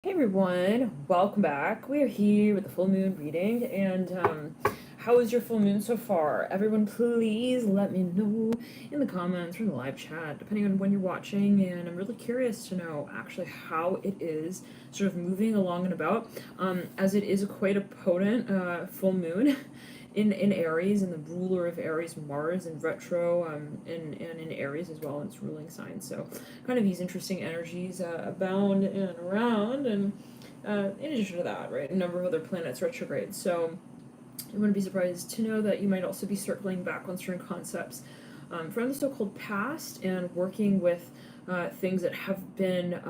Hey everyone, welcome back. We are here with the full moon reading, and how is your full moon so far? Everyone, please let me know in the comments or in the live chat, depending on when you're watching. And I'm really curious to know actually how it is sort of moving along and about, as it is quite a potent full moon. In Aries, and the ruler of Aries, Mars, in retro, and in Aries as well in its ruling sign. So kind of these interesting energies abound and around, and in addition to that, right, a number of other planets retrograde. So you wouldn't be surprised to know that you might also be circling back on certain concepts from the so-called past and working with things that have been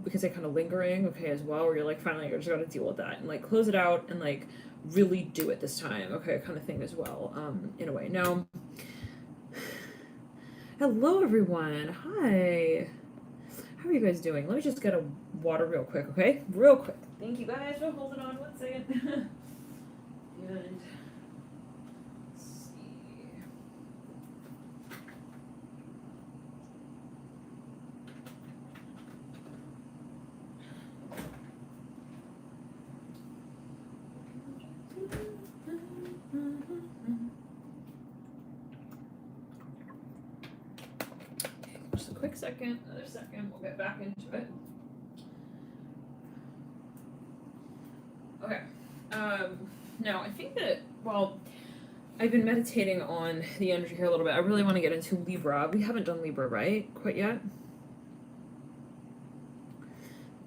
because they're kind of lingering, okay, as well, where you're like, finally, I just got to deal with that and like close it out and like really do it this time, okay, kind of thing as well, in a way. Now, hello everyone. Hi. How are you guys doing? Let me just get a water real quick, okay? Real quick. Thank you guys for holding on 1 second. And let's see. Just a quick second, another second, we'll get back into it. Okay. Now I think that, well, I've been meditating on the energy here a little bit. I really want to get into Libra. We haven't done Libra, right? Quite yet.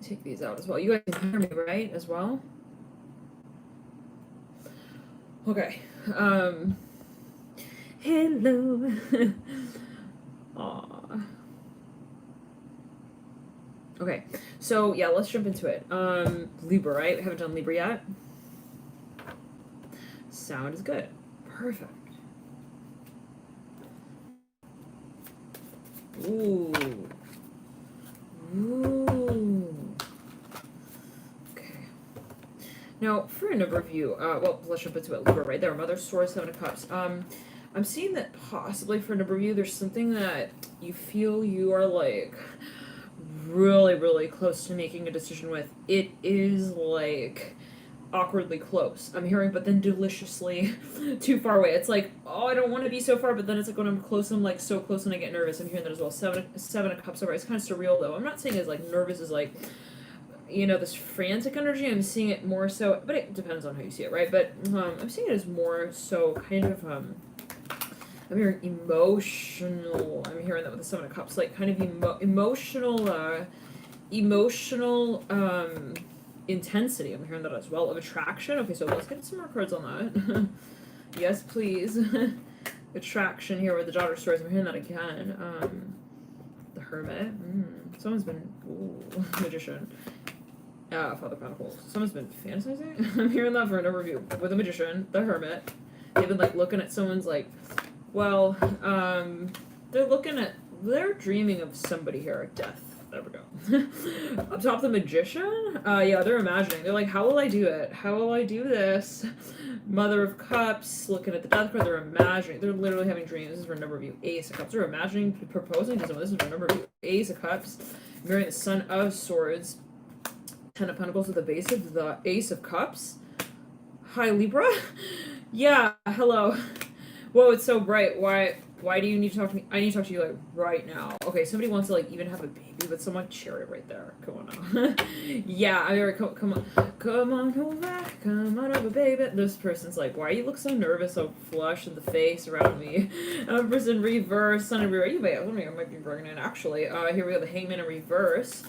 Take these out as well. You guys can hear me, right? As well? Okay. Hello. Aww. Okay. So yeah, let's jump into it. Libra, right? We haven't done Libra yet. Sound is good. Perfect. Ooh. Ooh. Okay. Now, for a number of you, well, let's jump into it. Libra, right there. Mother, Sword, Seven of Cups. I'm seeing that possibly for a number of you, there's something that you feel you are like really, really close to making a decision with. It is like awkwardly close, I'm hearing, but then deliciously too far away. It's like, oh, I don't want to be so far, but then it's like when I'm close, I'm like so close and I get nervous. I'm hearing that as well. Seven of Cups over. It's kind of surreal though. I'm not saying it's like nervous is like, you know, this frantic energy. I'm seeing it more so, but it depends on how you see it, right? But I'm seeing it as more so kind of I'm hearing emotional. I'm hearing that with the Seven of Cups, like kind of emotional intensity. I'm hearing that as well, of attraction. Okay, so let's get some more cards on that. Yes, please. Attraction here with the Daughter of Swords. I'm hearing that again. The Hermit. Someone's been Magician. Father of Pentacles. Someone's been fantasizing. I'm hearing that for a number of you with the Magician, the Hermit. They've been like looking at someone's like, well, they're dreaming of somebody here at death. There we go. Up top, the Magician. Yeah, they're imagining. They're like, how will I do it? How will I do this? Mother of Cups, looking at the Death card. They're imagining. They're literally having dreams. This is for a number of you. Ace of Cups. They're imagining proposing to someone. This is for a number of you. Ace of Cups. Marrying the Son of Swords. Ten of Pentacles with the base of the Ace of Cups. Hi, Libra. Yeah, hello. Whoa, it's so bright. Why do you need to talk to me? I need to talk to you, like, right now. Okay, somebody wants to, like, even have a baby with someone. Chariot right there. Come on now. Yeah, I mean, come on. Come on over. Come on over, baby. This person's like, why you look so nervous, so flushed in the face around me? Empress in reverse. Sun in reverse. You might be pregnant, actually. Here we go. The Hangman in reverse.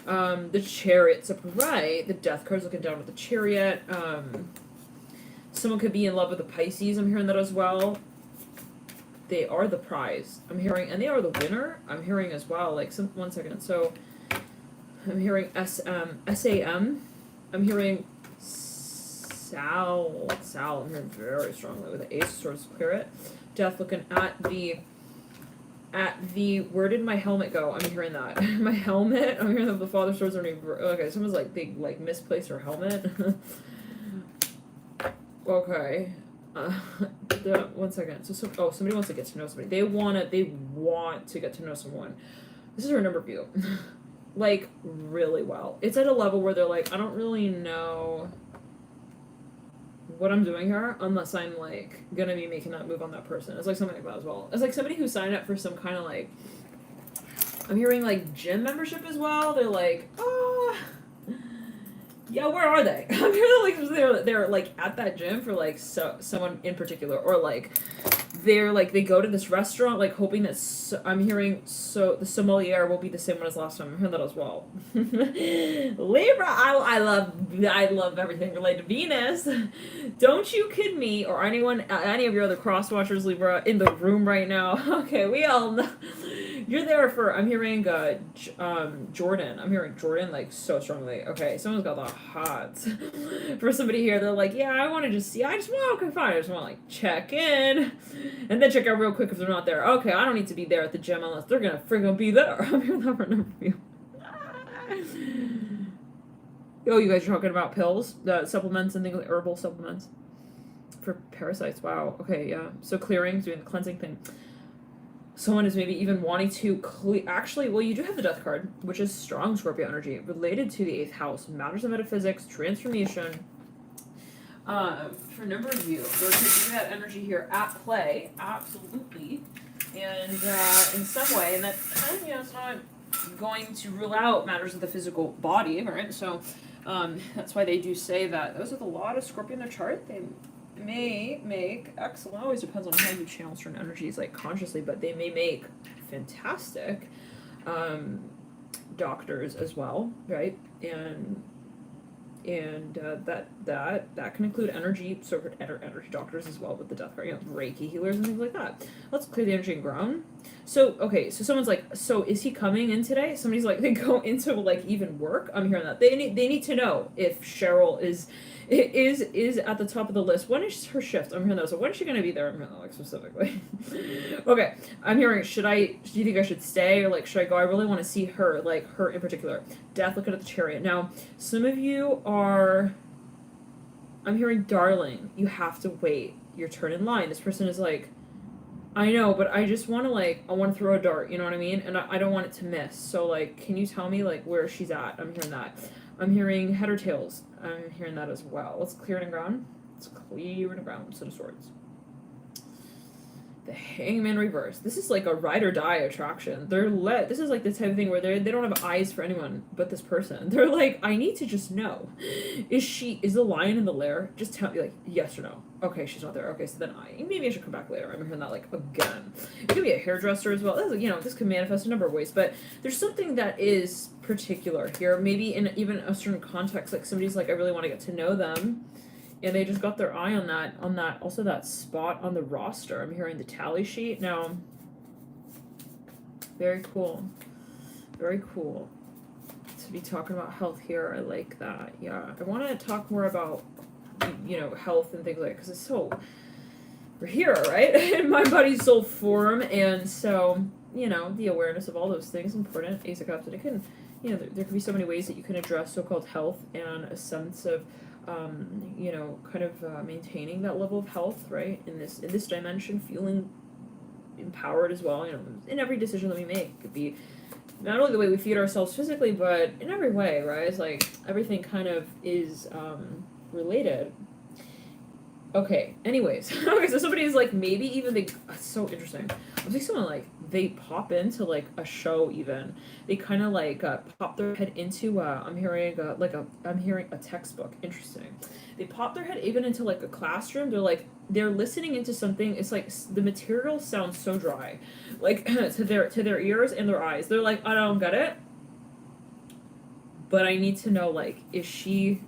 The Chariot's upright. The Death card's looking down with the Chariot. Someone could be in love with the Pisces. I'm hearing that as well. They are the prize. I'm hearing, and they are the winner. I'm hearing as well. Like, 1 second. So, I'm hearing SAM. I'm hearing Sal. I'm hearing very strongly with the Ace of Swords, clear it. Death looking at the where did my helmet go? I'm hearing that. My helmet. I'm hearing that the Father of Swords are okay. Someone's like they like misplaced her helmet. Okay. 1 second. So somebody wants to get to know somebody. They want to get to know someone. This is her number view. like, really well. It's at a level where they're like, I don't really know what I'm doing here unless I'm, like, gonna be making that move on that person. It's like something like that as well. It's like somebody who signed up for some kind of, like, I'm hearing, like, gym membership as well. They're like, oh, yeah, where are they? I'm hearing, like, they're like, at that gym for, like, someone in particular. Or, like, they're, like, they go to this restaurant, like, hoping that, I'm hearing, the sommelier will be the same one as last time. I'm hearing that as well. Libra, I love everything related to Venus. Don't you kid me, or anyone, any of your other cross-watchers, Libra, in the room right now. Okay, we all know. You're there for, I'm hearing, Jordan. I'm hearing Jordan, like, so strongly. Okay, someone's got the hots. For somebody here, they're like, yeah, I want to just see, okay, fine, I just want to, like, check in. And then check out real quick if they're not there. Okay, I don't need to be there at the gym unless they're gonna friggin' be there. I'm hearing that for a number of you. Oh, you guys are talking about pills? The supplements and things like herbal supplements. For parasites, wow. Okay, yeah. So clearing, doing the cleansing thing. Someone is maybe even wanting to actually, well, you do have the death card, which is strong Scorpio energy, related to the 8th house, matters of metaphysics, transformation. For a number of you, there could be that energy here at play, absolutely, and in some way, and that, it's not going to rule out matters of the physical body, right? So, that's why they do say that those with a lot of Scorpio in their chart, they may make excellent, always depends on how you channel certain energies, like, consciously, but they may make fantastic, doctors as well, right? And that can include energy doctors as well with the death card, Reiki healers and things like that. Let's clear the energy and ground. So, okay, so someone's like, so is he coming in today? Somebody's like, they go into, like, even work. I'm hearing that. They need to know if Cheryl is at the top of the list. When is her shift? I'm hearing that. So when is she going to be there? I'm hearing that, like, specifically. Okay, I'm hearing, do you think I should stay or, like, should I go? I really want to see her, like, her in particular. Death, looking at the Chariot. Now, some of you are, I'm hearing, darling, you have to wait your turn in line. This person is like, I know, but I just want to, like, I want to throw a dart, you know what I mean? And I don't want it to miss. So, like, can you tell me, like, where she's at? I'm hearing that. I'm hearing head or tails. I'm hearing that as well. Let's clear it and ground. Let's clear it and ground. Set of Swords. The Hangman reverse. This is like a ride or die attraction. This is like the type of thing where they don't have eyes for anyone but this person. They're like, I need to just know. Is the lion in the lair? Just tell me, like, yes or no. Okay, she's not there. Okay, so then maybe I should come back later. I'm hearing that, like, again. It could be a hairdresser as well. This could manifest a number of ways, but there's something that is particular here. Maybe in even a certain context, like somebody's like, I really want to get to know them. And they just got their eye on that, also that spot on the roster. I'm hearing the tally sheet. Now, very cool. Very cool. To be talking about health here, I like that. Yeah. I want to talk more about, health and things like that, because it's so, we're here, right? In my body, soul form. And so, the awareness of all those things, important. Ace of Cups. And it can, there can be so many ways that you can address so-called health and a sense of, maintaining that level of health, right? In this dimension, feeling empowered as well, in every decision that we make. It could be not only the way we feed ourselves physically, but in every way, right? It's like everything kind of is related. Okay, anyways. Okay, so somebody's like, maybe even it's so interesting. I was like, someone like, they pop into like a show even. They kind of like pop their head into, I'm hearing a textbook. Interesting. They pop their head even into like a classroom. They're listening into something. It's like the material sounds so dry, like to their ears and their eyes. They're like, I don't get it, but I need to know, like, is she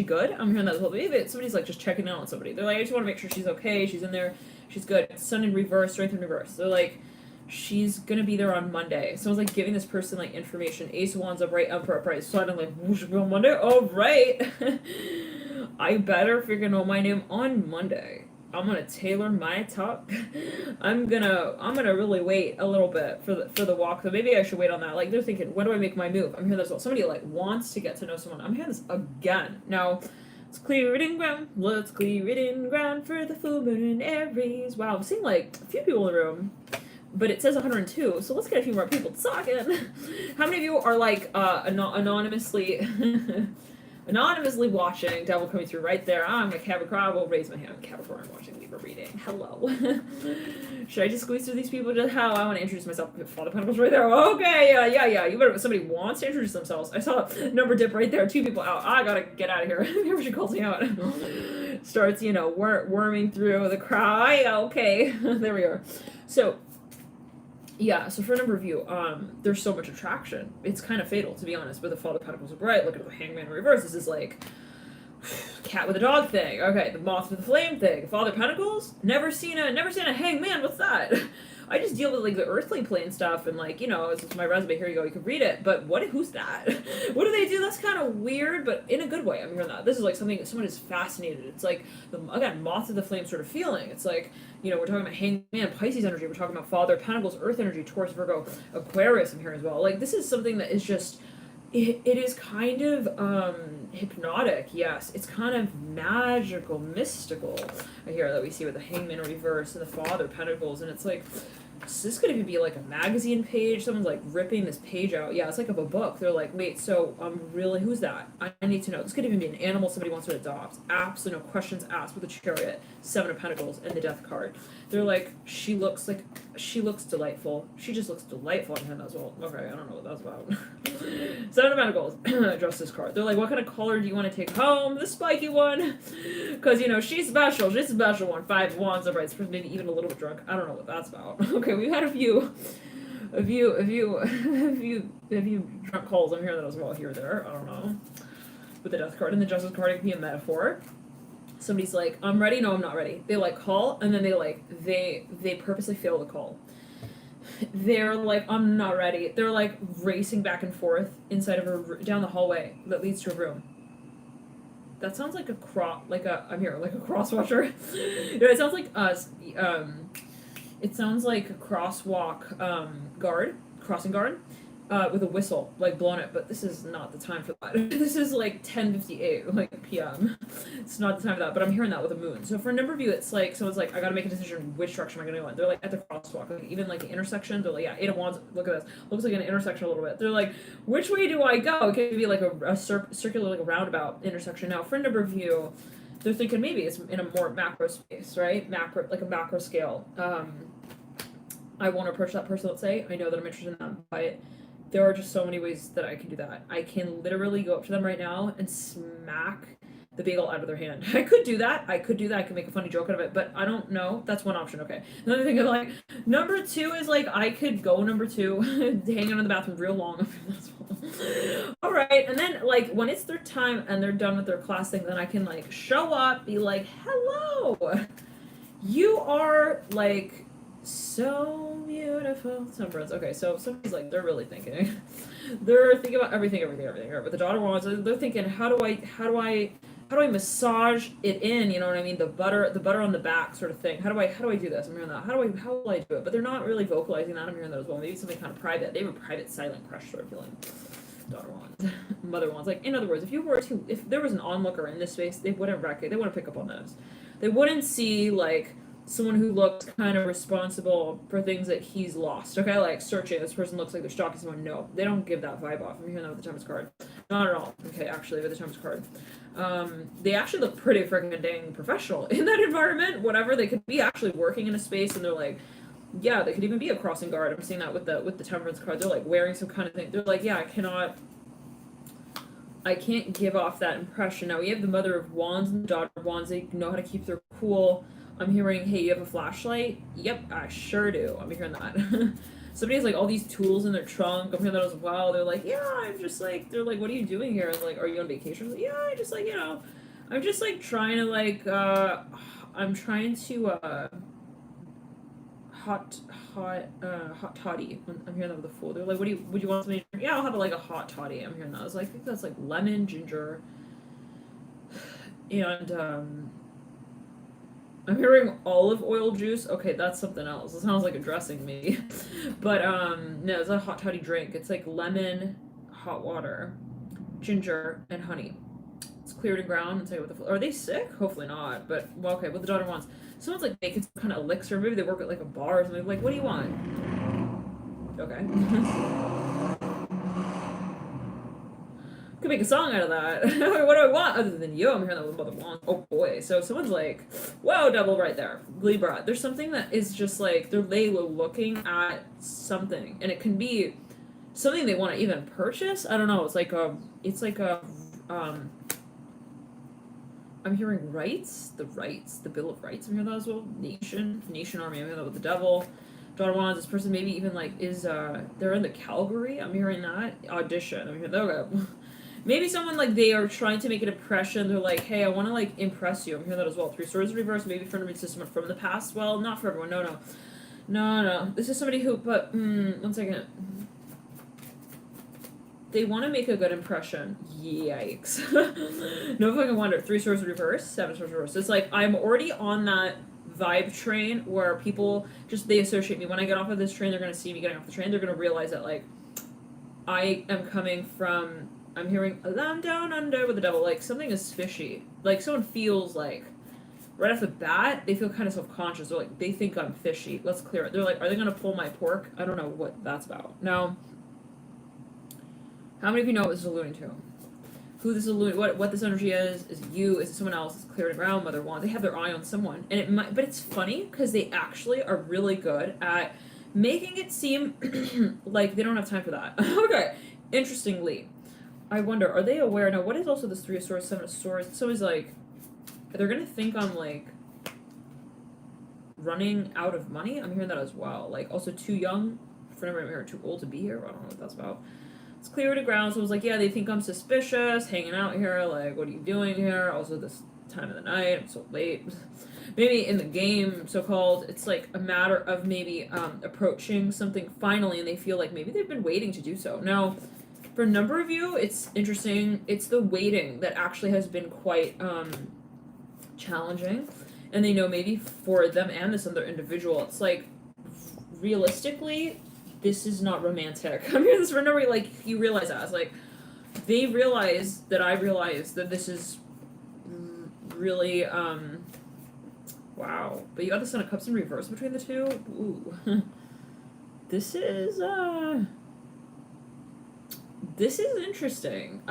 good? I'm hearing that as well. Maybe somebody's like just checking in on somebody. They're like, I just want to make sure she's okay. She's in there. She's good. Sun in reverse, strength in reverse. They're like, she's gonna be there on Monday. Someone's like giving this person like information. Ace of Wands up, right, Emperor upright. So I'm like, whoosh, on Monday? Oh, right. I better freaking know my name on Monday. I'm gonna tailor my talk. I'm gonna really wait a little bit for the walk. So maybe I should wait on that. Like, they're thinking, when do I make my move? I'm hearing this. Well, somebody like wants to get to know someone. I'm hearing this again. Now, let's clear it in ground. Let's clear it in ground for the full moon in Aries. Wow, I'm seeing like a few people in the room but it says 102, so let's get a few more people talking. How many of you are like anonymously anonymously watching Devil Coming Through right there? I'm a Capricorn. I will raise my hand. Capricorn watching Libra reading. Hello. Should I just squeeze through these people? Just how I want to introduce myself. Father Pentacles right there. Okay, yeah. You better. Somebody wants to introduce themselves. I saw a number dip right there. 2 people out. I gotta get out of here. Maybe she calls me out. Starts, worming through the cry. Okay, there we are. So. Yeah, so for a number of you, there's so much attraction. It's kind of fatal, to be honest, with the Father Pentacles upright. Look at the Hangman in reverse. This is like cat with a dog thing. Okay, the moth with the flame thing. Father Pentacles? Never seen a hangman. What's that? I just deal with like the earthly plane stuff and like, it's my resume. Here you go. You can read it. But who's that? What do they do? That's kind of weird, but in a good way. I'm hearing that. This is like something someone is fascinated. It's like again, moth with the flame sort of feeling. It's like, we're talking about Hangman, Pisces energy. We're talking about Father Pentacles, Earth energy, Taurus, Virgo, Aquarius. I'm hearing as well. Like this is something that is just. It is kind of hypnotic, yes. It's kind of magical, mystical. I hear that we see with the Hangman in reverse and the Father Pentacles, and it's like, this could even be like a magazine page. Someone's like ripping this page out. Yeah, it's like of a book. They're like, wait, so really, who's that? I need to know. This could even be an animal somebody wants to adopt. Absolutely no questions asked with the Chariot, 7 of Pentacles, and the Death card. They're like, she looks delightful. She just looks delightful on him as well. Okay, I don't know what that's about. 7 of Pentacles, Justice card. They're like, what kind of color do you want to take home? The spiky one. Because, she's special. She's a special one. 5 of Wands, upright, maybe even a little bit drunk. I don't know what that's about. Okay, we've had a few drunk calls. I'm hearing that as well here or there. I don't know. With the Death card and the Justice card, it can be a metaphor. Somebody's like, I'm ready. No, I'm not ready. They like call, and then they purposely fail the call. They're like, I'm not ready. They're like racing back and forth inside of down the hallway that leads to a room. That sounds like I'm here, like a crosswatcher. It sounds like it sounds like a crosswalk crossing guard, with a whistle, like blowing it, but this is not the time for that. This is like 10:58, like p.m. It's not the time for that, but I'm hearing that with a moon. So for a number of you, it's like, someone's like, I gotta make a decision, which direction am I gonna go in? They're like at the crosswalk, like even like the intersection, they're like, yeah, 8 of Wands, look at this, looks like an intersection a little bit. They're like, which way do I go? It could be like a circular, like a roundabout intersection. Now, for a number of you, they're thinking maybe it's in a more macro space, right? Like a macro scale. I won't approach that person, let's say. I know that I'm interested in them, but there are just so many ways that I can do that. I can literally go up to them right now and smack the bagel out of their hand. I could do that. I could make a funny joke out of it, but I don't know. That's one option, okay. Another thing is like, number 2 is like, I could go number 2, hang out in the bathroom real long. All right, and then like when it's their time and they're done with their class thing, then I can like show up, be like, hello, you are like so beautiful. Temperance. Okay, so somebody's like, they're really thinking. They're thinking about everything. Right? But the daughter wants. They're thinking, how do I massage it in? You know what I mean? The butter on the back, sort of thing. How do I do this? I'm hearing that. How will I do it? But they're not really vocalizing that. I'm hearing that as well. Maybe something kind of private. They have a private, silent crush sort of feeling. Daughter wants, mother wants. Like, in other words, if there was an onlooker in this space, they wouldn't pick up on this. They wouldn't see like someone who looks kind of responsible for things that he's lost. Okay, like searching, this person looks like they're stalking someone. No, they don't give that vibe off. I'm hearing that with the Tempest card. Not at all. Okay, actually, with the Tempest card. They actually look pretty freaking dang professional in that environment. Whatever, they could be actually working in a space, and they're like, yeah, they could even be a crossing guard. I'm seeing that with the Temperance card. They're like wearing some kind of thing. They're like, yeah, I can't give off that impression. Now we have the Mother of Wands and the Daughter of Wands. They know how to keep their cool. I'm hearing, hey, you have a flashlight? Yep, I sure do. I'm hearing that. Somebody has like all these tools in their trunk. I'm hearing that as well. They're like, yeah, I'm just like, they're like, what are you doing here? I'm like, are you on vacation? Like, yeah, I'm just like, I'm just like trying to like, I'm trying to, hot toddy. I'm hearing that with a Fool. They're like, would you want something? Yeah, I'll have like a hot toddy. I'm hearing that. I was like, I think that's like lemon, ginger, and I'm hearing olive oil juice. Okay, that's something else. It sounds like a dressing, maybe. But no, it's a hot toddy drink. It's like lemon, hot water, ginger, and honey. It's cleared and ground. It's like, are they sick? Hopefully not. But well, okay. What the daughter wants. Someone's like making some kind of elixir. Maybe they work at like a bar or something. Like, what do you want? Okay. Could make a song out of that. What do I want other than you? I'm hearing that with Mother Wands. Oh boy. So someone's like, whoa, double right there. Libra. There's something that is just like, they were looking at something. And it can be something they want to even purchase. I don't know. It's like a, I'm hearing rights, the Bill of Rights. I'm hearing that as well. Nation Army. I'm hearing that with the Devil. Daughter Wands. This person maybe even like is they're in the Calgary. I'm hearing that audition. I'm hearing that. Okay. Maybe someone like they are trying to make an impression. They're like, hey, I want to like impress you. I'm hearing that as well. Three Swords reverse. Maybe for an system from the past. Well, not for everyone. No. This is somebody who. But 1 second. They want to make a good impression. Yikes. No fucking wonder. 3 Swords reverse, 7 Swords reverse. It's like I'm already on that vibe train where people just they associate me. When I get off of this train, they're gonna see me getting off the train. They're gonna realize that like I am coming from. I'm hearing a lamb down under with the Devil. Like something is fishy. Like someone feels like right off the bat they feel kind of self-conscious. They're like they think I'm fishy. Let's clear it. They're like, are they gonna pull my pork? I don't know what that's about. Now. How many of you know what this is alluding to? Who this is alluding, what this energy is it you, is it someone else, is it cleared ground, Mother Wand, they have their eye on someone. And it might, but it's funny, because they actually are really good at making it seem like they don't have time for that. Okay, interestingly, I wonder, are they aware, now what is also this 3 of Swords, 7 of Swords, it's always like, they're gonna think I'm like, running out of money, I'm hearing that as well, like, also too young, for never here, too old to be here, I don't know what that's about. It's clear to ground, so it was like, yeah, they think I'm suspicious, hanging out here, like, what are you doing here? Also, this time of the night, I'm so late. Maybe in the game, so-called, it's like a matter of maybe approaching something finally, and they feel like maybe they've been waiting to do so. Now, for a number of you, it's interesting, it's the waiting that actually has been quite challenging, and they know maybe for them and this other individual, it's like, realistically, this is not romantic. I mean, this remember, like, you realize that. It's like, they realize that I realize that this is really, wow. But you got the Son of Cups in reverse between the two? Ooh. This is interesting.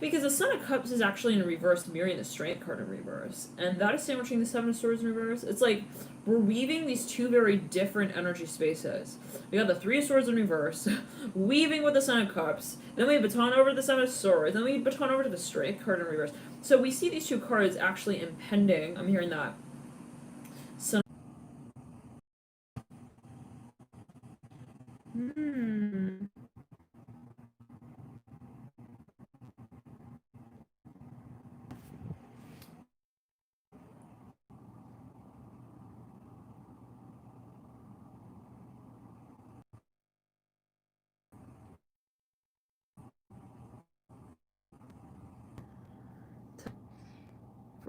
Because the Son of Cups is actually in reverse, mirroring the Strength card in reverse. And that is sandwiching the 7 of Swords in reverse. It's like, we're weaving these two very different energy spaces. We got the 3 of Swords in reverse, weaving with the Son of Cups, then we baton over to the 7 of Swords, then we baton over to the Strength card in reverse. So we see these two cards actually impending. I'm hearing that.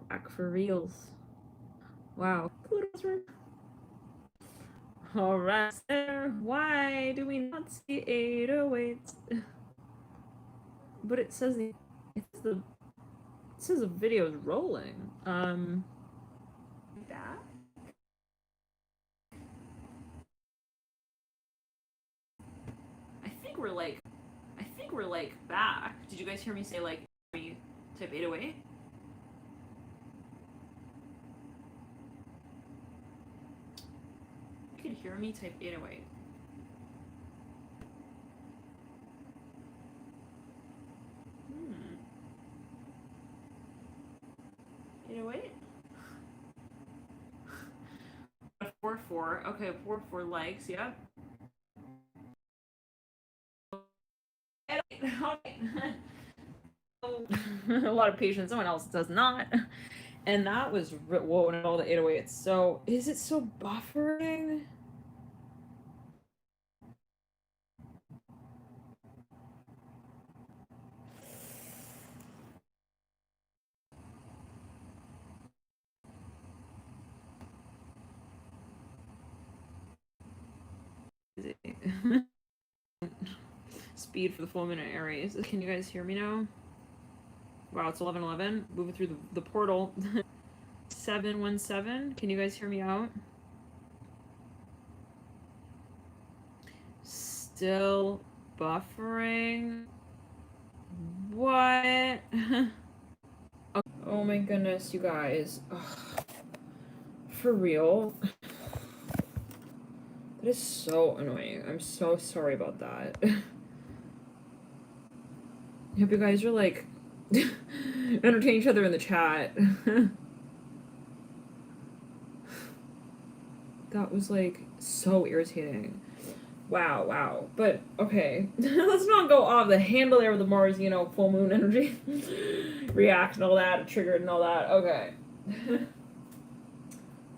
Back for reals. Wow. Alright, sir. Why do we not see 808s? But it says the video is rolling. Back? I think we're like back. Did you guys hear me say like type 808? You could hear me type 808. Hmm. 808? 4-4. Okay, 4-4 likes, yeah. A lot of patience, someone else does not. And that was whoa, and all the 808s. So is it so buffering? Speed for the full Moon Aries. Can you guys hear me now? Wow, it's 11:11. Moving through the portal. 717. Can you guys hear me out? still buffering. What? Oh my goodness, you guys. Ugh. For real? That is so annoying. I'm so sorry about that. I hope you guys are like entertain each other in the chat. That was like so irritating. Wow. But okay, let's not go off the handle there with the Mars, full moon energy react and all that, triggered and all that. Okay.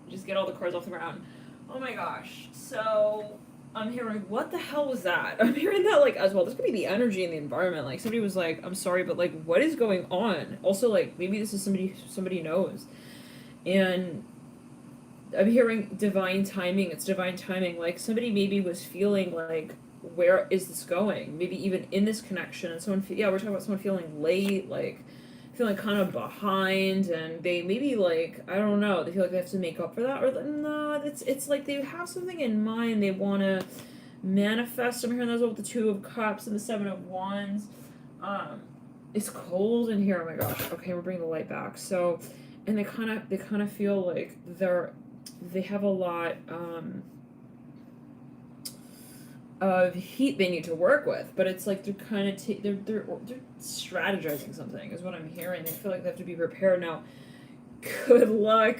Just get all the cards off the ground. Oh my gosh. So I'm hearing, what the hell was that? I'm hearing that like as well. This could be the energy in the environment. Like somebody was like, I'm sorry, but like what is going on? Also like maybe this is somebody knows. And I'm hearing divine timing. It's divine timing. Like somebody maybe was feeling like, where is this going? Maybe even in this connection. And someone, we're talking about someone feeling late, like feeling kind of behind, and they maybe like, I don't know, they feel like they have to make up for that, or no, it's like they have something in mind they want to manifest. I'm hearing those with the Two of Cups and the Seven of Wands. It's cold in here. Oh my gosh. Okay, we're bringing the light back. So, and they kind of feel like they have a lot of heat they need to work with, but it's like they're kind of they're strategizing something is what I'm hearing. They feel like they have to be prepared now. Good luck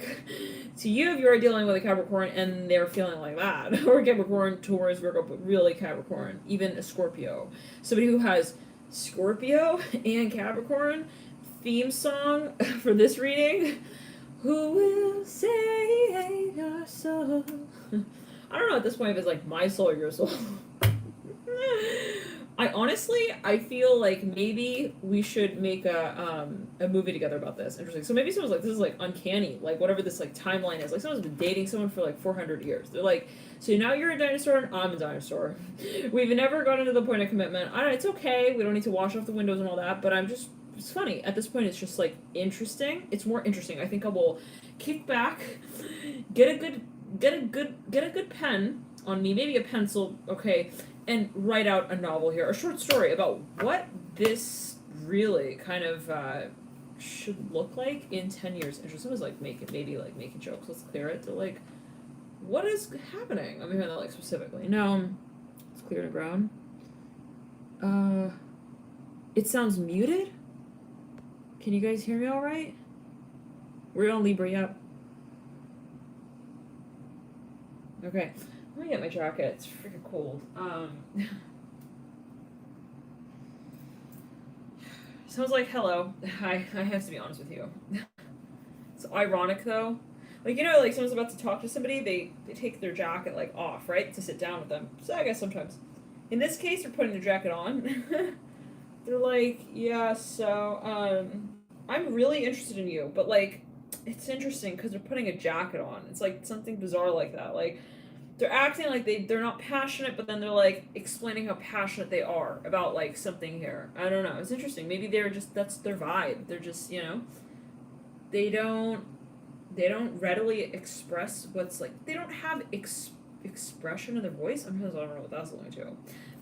to you if you are dealing with a Capricorn and they're feeling like that, or Capricorn, Taurus, Virgo, but really Capricorn, even a Scorpio. Somebody who has Scorpio and Capricorn theme song for this reading. Who will save your soul? I don't know at this point if it's like my soul or your soul. I feel like maybe we should make a movie together about this. Interesting. So maybe someone's like, this is like uncanny, like whatever this like timeline is. Like someone's been dating someone for like 400 years. They're like, so now you're a dinosaur and I'm a dinosaur. We've never gotten to the point of commitment. I don't know, it's okay. We don't need to wash off the windows and all that, but it's funny. At this point, it's just like interesting. It's more interesting. I think I will kick back, get a good pen on me, maybe a pencil, okay, and write out a novel here, a short story about what this really kind of should look like in 10 years. And someone's like making jokes. Let's clear it. They're like, what is happening? I'm hearing that like specifically. No, let's clear the ground. It sounds muted. Can you guys hear me all right? We're on Libra, yep. Okay, let me get my jacket. It's freaking cold. Sounds like hello. I have to be honest with you. It's ironic though. Like, like someone's about to talk to somebody, they take their jacket like off, right? To sit down with them. So I guess sometimes. In this case, they're putting their jacket on. They're like, yeah, so, I'm really interested in you, but like, it's interesting because they're putting a jacket on. It's like something bizarre like that. Like, they're acting like they're not passionate, but then they're like explaining how passionate they are about like something here. I don't know. It's interesting. Maybe they're just, that's their vibe. They're just, they don't readily express what's like, they don't have expression in their voice. I don't know what that's alluding to.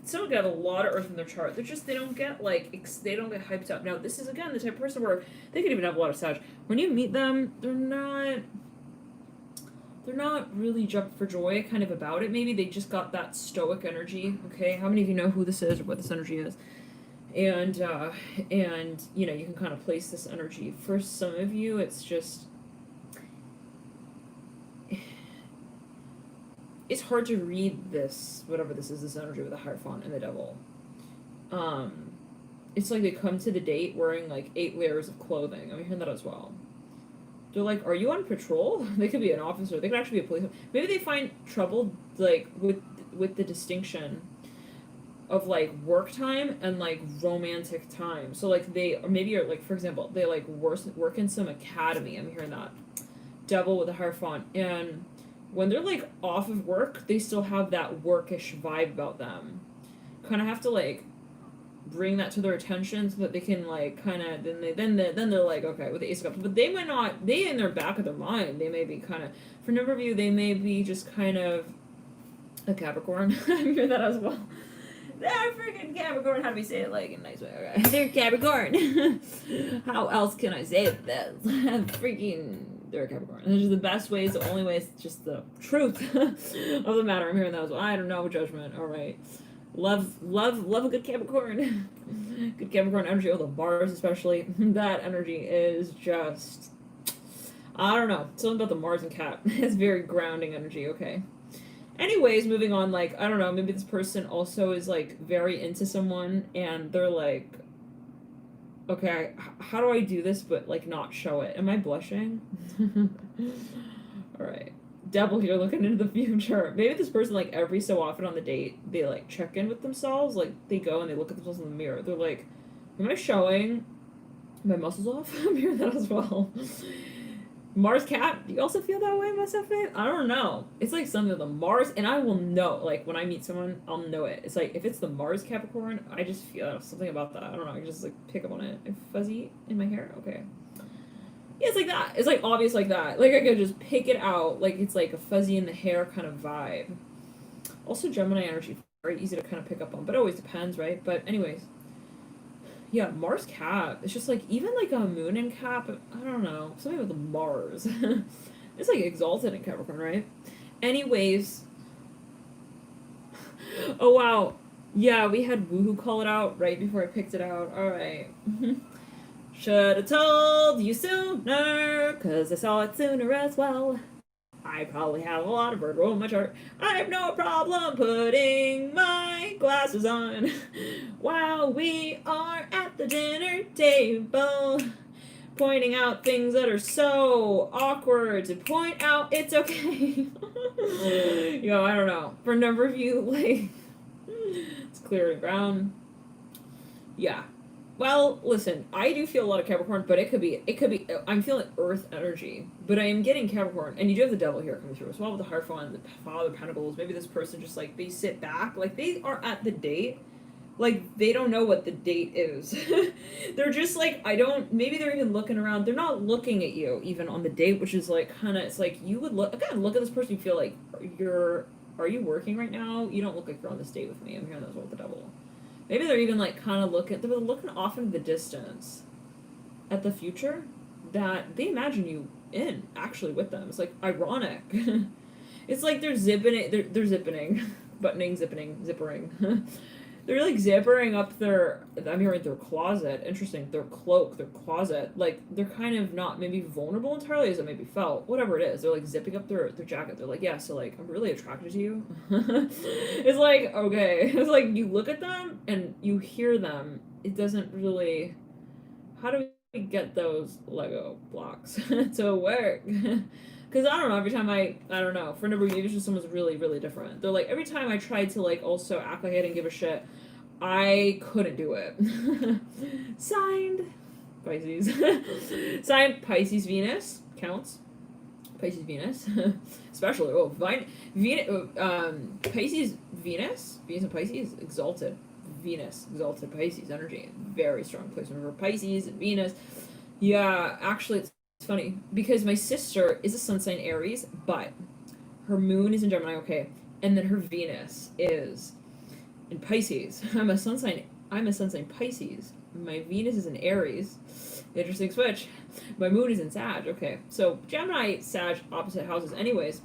Someone got a lot of earth in their chart. They don't get like, they don't get hyped up. Now, this is again the type of person where they could even have a lot of Sag. When you meet them, they're not really jumping for joy kind of about it. Maybe they just got that stoic energy. Okay, how many of you know who this is or what this energy is? And you can kind of place this energy. For some of you, it's just, it's hard to read this, whatever this is, this energy with the Hierophant and the Devil. It's like they come to the date wearing like 8 layers of clothing. I'm hearing that as well. They're like, are you on patrol? They could be an officer. They could actually be a policeman. Maybe they find trouble like with the distinction of like work time and like romantic time. So like they, or maybe are like, for example, they like work in some academy. I'm hearing that. Devil with a Hierophant. And when they're like off of work, they still have that workish vibe about them. Kind of have to like bring that to their attention so that they can like kind of then they're like, okay, with the Ace of Cups, but they might not, they in their back of their mind, they may be kind of, for number of you, they may be just kind of a Capricorn. I hear that as well. They're freaking Capricorn. How do we say it like in a nice way? Okay. They're Capricorn. How else can I say this? Freaking, they're Capricorn. This is the best way. It's the only way. It's just the truth of the matter. I'm hearing that as well. I don't know. Judgment. All right. Love a good Capricorn. Good Capricorn energy. Oh, the bars especially. That energy is just, I don't know. Something about the Mars and Cap. It's very grounding energy. Okay. Anyways, moving on, like, I don't know, maybe this person also is, like, very into someone, and they're like, okay, how do I do this, but, like, not show it? Am I blushing? Alright. Devil here looking into the future. Maybe this person, like, every so often on the date, they, like, check in with themselves, like, they go and they look at themselves in the mirror. They're like, am I showing my muscles off? I'm hearing that as well. Mars Cap, do you also feel that way, Masafe? I don't know. It's like something of the Mars, and I will know. Like, when I meet someone, I'll know it. It's like, if it's the Mars Capricorn, I just feel something about that. I don't know. I can just, like, pick up on it. Fuzzy in my hair? Okay. Yeah, it's like that. It's, like, obvious like that. Like, I could just pick it out. Like, it's, like, a fuzzy in the hair kind of vibe. Also, Gemini energy, very easy to kind of pick up on. But it always depends, right? But anyways. Yeah, Mars Cap. It's just like, even like a Moon in Cap, I don't know. Something with the Mars. It's like exalted in Capricorn, right? Anyways. Oh, wow. Yeah, we had Woohoo call it out right before I picked it out. Alright. Should have told you sooner, because I saw it sooner as well. I probably have a lot of Virgo in my chart. I have no problem putting my glasses on while we are at the dinner table, pointing out things that are so awkward to point out. It's okay. Yo, I don't know. For a number of you, like, it's clearing ground. Yeah. Well, listen, I do feel a lot of Capricorn, but it could be, I'm feeling Earth energy, but I am getting Capricorn, and you do have the Devil here coming through as well with the Hierophant, the Father of Pentacles. Maybe this person just, like, they sit back, like, they are at the date, like, they don't know what the date is. They're just, like, maybe they're even looking around, they're not looking at you, even on the date, which is, like, kind of, it's like, you would look at this person, you feel like, are you working right now? You don't look like you're on this date with me. I'm hearing that as well with the Devil. Maybe they're even, like, kind of they're looking off into the distance at the future that they imagine you in, actually, with them. It's, like, ironic. It's like they're zipping, they're zipping, buttoning, zippering. They're, like, zippering up I'm hearing their closet. Interesting. Their cloak, their closet. Like, they're kind of not maybe vulnerable entirely as it maybe felt. Whatever it is. They're, like, zipping up their jacket. They're like, yeah, so, like, I'm really attracted to you. It's like, okay. It's like, you look at them and you hear them. It doesn't really... How do we get those Lego blocks to work? Because I don't know, every time I don't know, for a number of years, just someone's really, really different. They're like, every time I tried to, like, also act like I didn't give a shit, I couldn't do it. Signed, Pisces. Signed, Pisces Venus, counts. Pisces Venus, especially, Pisces Venus and Pisces, exalted. Venus, exalted Pisces energy, very strong placement for Pisces and Venus. Yeah, actually, it's funny because my sister is a sun sign Aries, but her moon is in Gemini, okay, and then her Venus is in Pisces. I'm a sun sign Pisces. My Venus is in Aries. Interesting switch. My moon is in Sag. Okay, so Gemini, Sag, opposite houses. Anyways,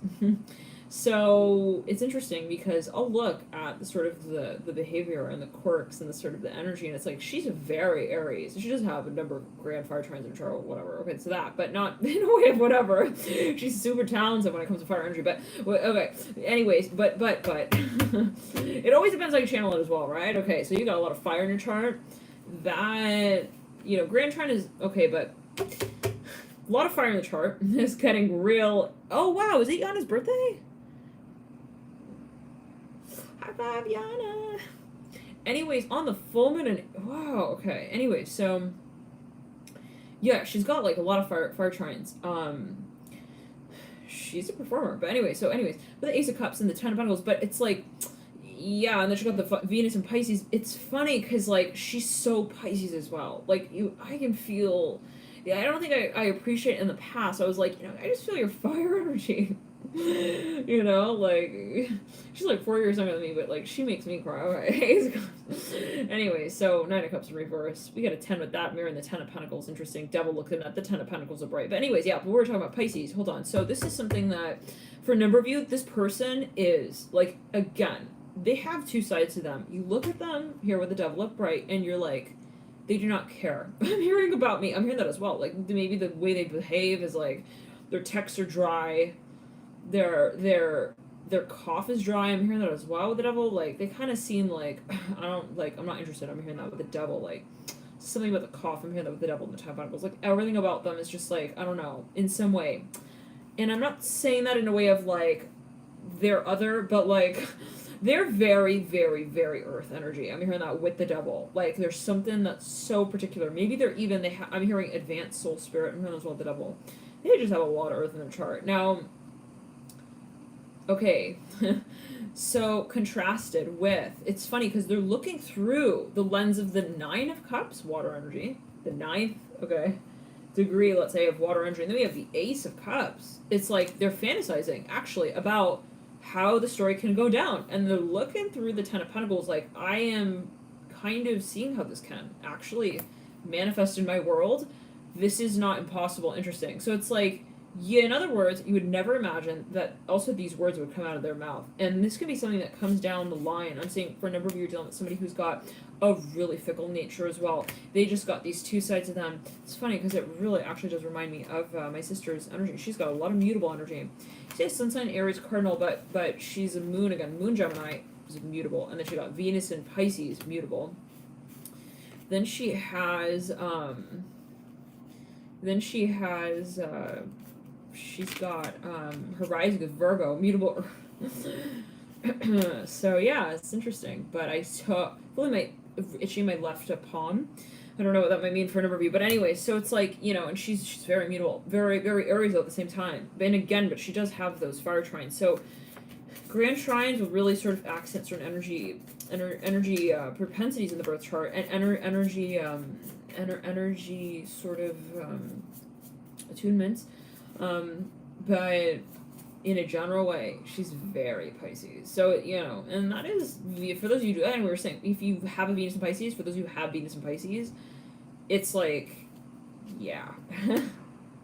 so it's interesting because I'll look at the sort of the behavior and the quirks and the sort of the energy, and it's like she's a very Aries. She does have a number of grand fire trines in her chart, whatever. Okay, so that, but not in a way of whatever. She's super talented when it comes to fire energy. But okay, anyways, but it always depends how you channel it as well, right? Okay, so you got a lot of fire in your chart. That, you know, grand trine is okay, but a lot of fire in the chart is getting real. Oh wow, is it Yana's birthday? High five, Yana. Anyways, on the full moon and wow, okay. Anyway, so yeah, she's got like a lot of fire trines. She's a performer, but anyway, with the Ace of Cups and the Ten of Pentacles, but it's like, yeah, and then she got the Venus and Pisces. It's funny because like she's so Pisces as well. Like I can feel. Yeah, I don't think I appreciate it in the past. I was like, you know, I just feel your fire energy. You know, like, she's like 4 years younger than me, but like, she makes me cry. Alright. Anyway, so Nine of Cups in reverse. We got a 10 with that mirror and the 10 of Pentacles. Interesting. Devil looking at the 10 of Pentacles are bright. But anyways, yeah, but we're talking about Pisces. Hold on. So this is something that, for a number of you, this person is, like, again, they have two sides to them. You look at them here with the Devil upright, and you're like, they do not care. I'm hearing about me. I'm hearing that as well. Like, maybe the way they behave is like, their texts are dry. Their cough is dry. I'm hearing that as well with the Devil. Like, they kind of seem like, I'm not interested. I'm hearing that with the Devil. Like, something about the cough. I'm hearing that with the Devil and the 10 of Pentacles. Like, everything about them is just like, I don't know, in some way. And I'm not saying that in a way of like, they're other, but like, they're very, very, very earth energy. I'm hearing that with the Devil. Like, there's something that's so particular. Maybe they're even, I'm hearing advanced soul spirit. I'm hearing as well with the Devil. They just have a lot of earth in their chart. Now, okay, so contrasted with, it's funny because they're looking through the lens of the 9 of Cups, water energy, the 9th, okay, degree, let's say, of water energy, and then we have the Ace of Cups. It's like they're fantasizing, actually, about how the story can go down, and they're looking through the 10 of Pentacles like, I am kind of seeing how this can actually manifest in my world. This is not impossible. Interesting. So it's like, yeah, in other words, you would never imagine that also these words would come out of their mouth. And this could be something that comes down the line. I'm saying for a number of you, you're dealing with somebody who's got a really fickle nature as well. They just got these two sides of them. It's funny because it really actually does remind me of my sister's energy. She's got a lot of mutable energy. She has Sun sign Aries cardinal, but she's a moon, again, moon Gemini is mutable. And then she got Venus in Pisces, mutable. Then she has, she's got her rising is Virgo, mutable. So yeah, it's interesting. But I saw really itching my left palm. I don't know what that might mean for a number of you, but anyway, so it's like, you know, and she's very mutable, very, very Aries at the same time. And again, but she does have those fire trines. So grand trines will really sort of accent certain energy propensities in the birth chart, and energy sort of attunements, but in a general way, she's very Pisces. So, you know, and that is, for those of you who do that, and we were saying, if you have a Venus in Pisces, for those of you who have Venus in Pisces, it's like, yeah,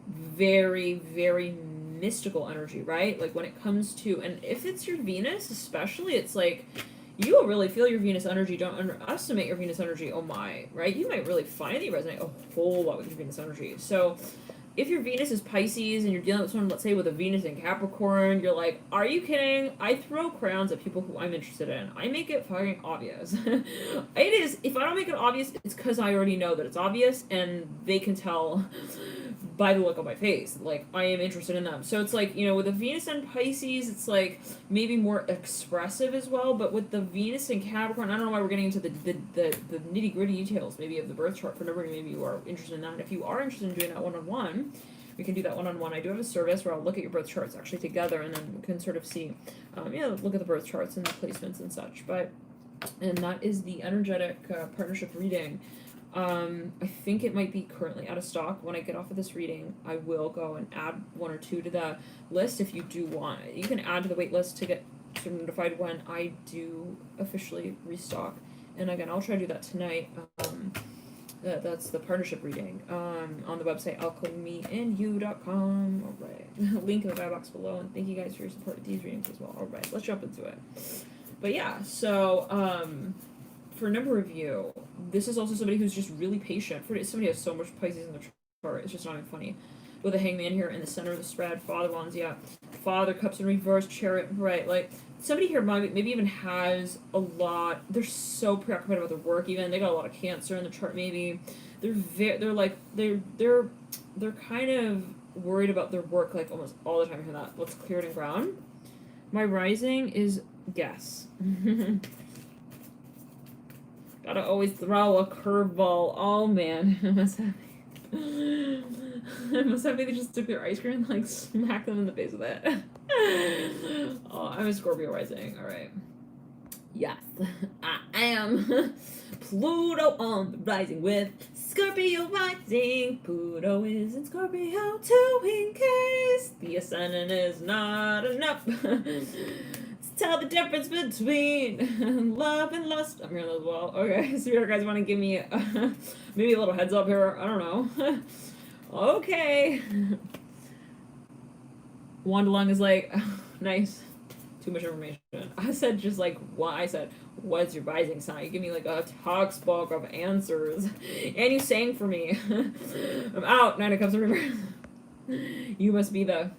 very, very mystical energy, right? Like, when it comes to, and if it's your Venus especially, it's like, you will really feel your Venus energy. Don't underestimate your Venus energy. Oh my, right? You might really find that you resonate a whole lot with your Venus energy. So if your Venus is Pisces and you're dealing with someone, let's say, with a Venus in Capricorn, you're like, are you kidding? I throw crowns at people who I'm interested in. I make it fucking obvious. It is. If I don't make it obvious, it's because I already know that it's obvious, and they can tell by the look on my face, like, I am interested in them. So it's like, you know, with the Venus and Pisces, it's like maybe more expressive as well, but with the Venus and Capricorn, I don't know why we're getting into the nitty-gritty details maybe of the birth chart. For nobody, maybe you are interested in that. And if you are interested in doing that one-on-one, we can do that one-on-one. I do have a service where I'll look at your birth charts actually together, and then we can sort of see, look at the birth charts and the placements and such. And that is the energetic partnership reading. I think it might be currently out of stock. When I get off of this reading, I will go and add one or two to the list if you do want. You can add to the wait list to get sort of notified when I do officially restock. And again, I'll try to do that tonight. That's the partnership reading on the website alchemyindyou.com. All right. Link in the bio box below. And thank you guys for your support with these readings as well. All right, let's jump into it. But yeah, so for a number of you, this is also somebody who's just really patient. For somebody who has so much Pisces in their chart, it's just not even funny. With a hangman here in the center of the spread, Father Wands, yeah. Father, Cups in reverse, Chariot, right. Like, somebody here maybe even has a lot, they're so preoccupied about their work even. They got a lot of Cancer in the chart maybe. They're kind of worried about their work like almost all the time. I hear that. Let's clear it in ground. My rising is guess. Gotta always throw a curveball. Oh man, I must have they just took their ice cream and like smacked them in the face with it. Oh, I'm a Scorpio rising. All right. Yes, I am. Pluto on the rising with Scorpio rising, Pluto is in Scorpio too, in case the ascendant is not enough. Tell the difference between love and lust. I'm hearing that as well. Okay, so you guys want to give me maybe a little heads up here? I don't know. Okay. Wandalung is like, nice. Too much information. I said just like what I said. What's your rising sign? You give me like a textbook of answers, and you sang for me. I'm out. Nine of Cups in reverse. You must be the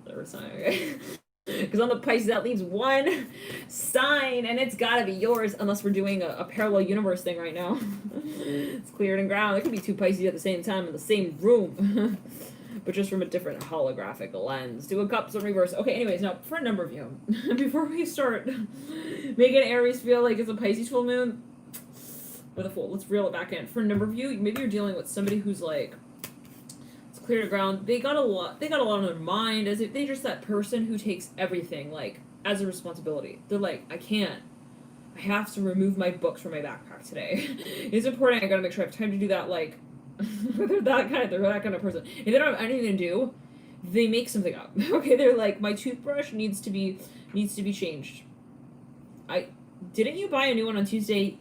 third sign. Okay. Because on the Pisces, that leaves one sign, and it's gotta be yours, unless we're doing a parallel universe thing right now. It's cleared and ground. There could be two Pisces at the same time in the same room, but just from a different holographic lens. Two of Cups in reverse. Okay, anyways, now, for a number of you, before we start making Aries feel like it's a Pisces full moon, with a full, let's reel it back in. For a number of you, maybe you're dealing with somebody who's like, clear to ground. They got a lot on their mind, as if they just that person who takes everything like as a responsibility. They're like, I have to remove my books from my backpack today. It's important. I gotta make sure I have time to do that. Like they're that kind of person. If they don't have anything to do, they make something up. Okay, they're like, my toothbrush needs to be changed. Didn't you buy a new one on Tuesday?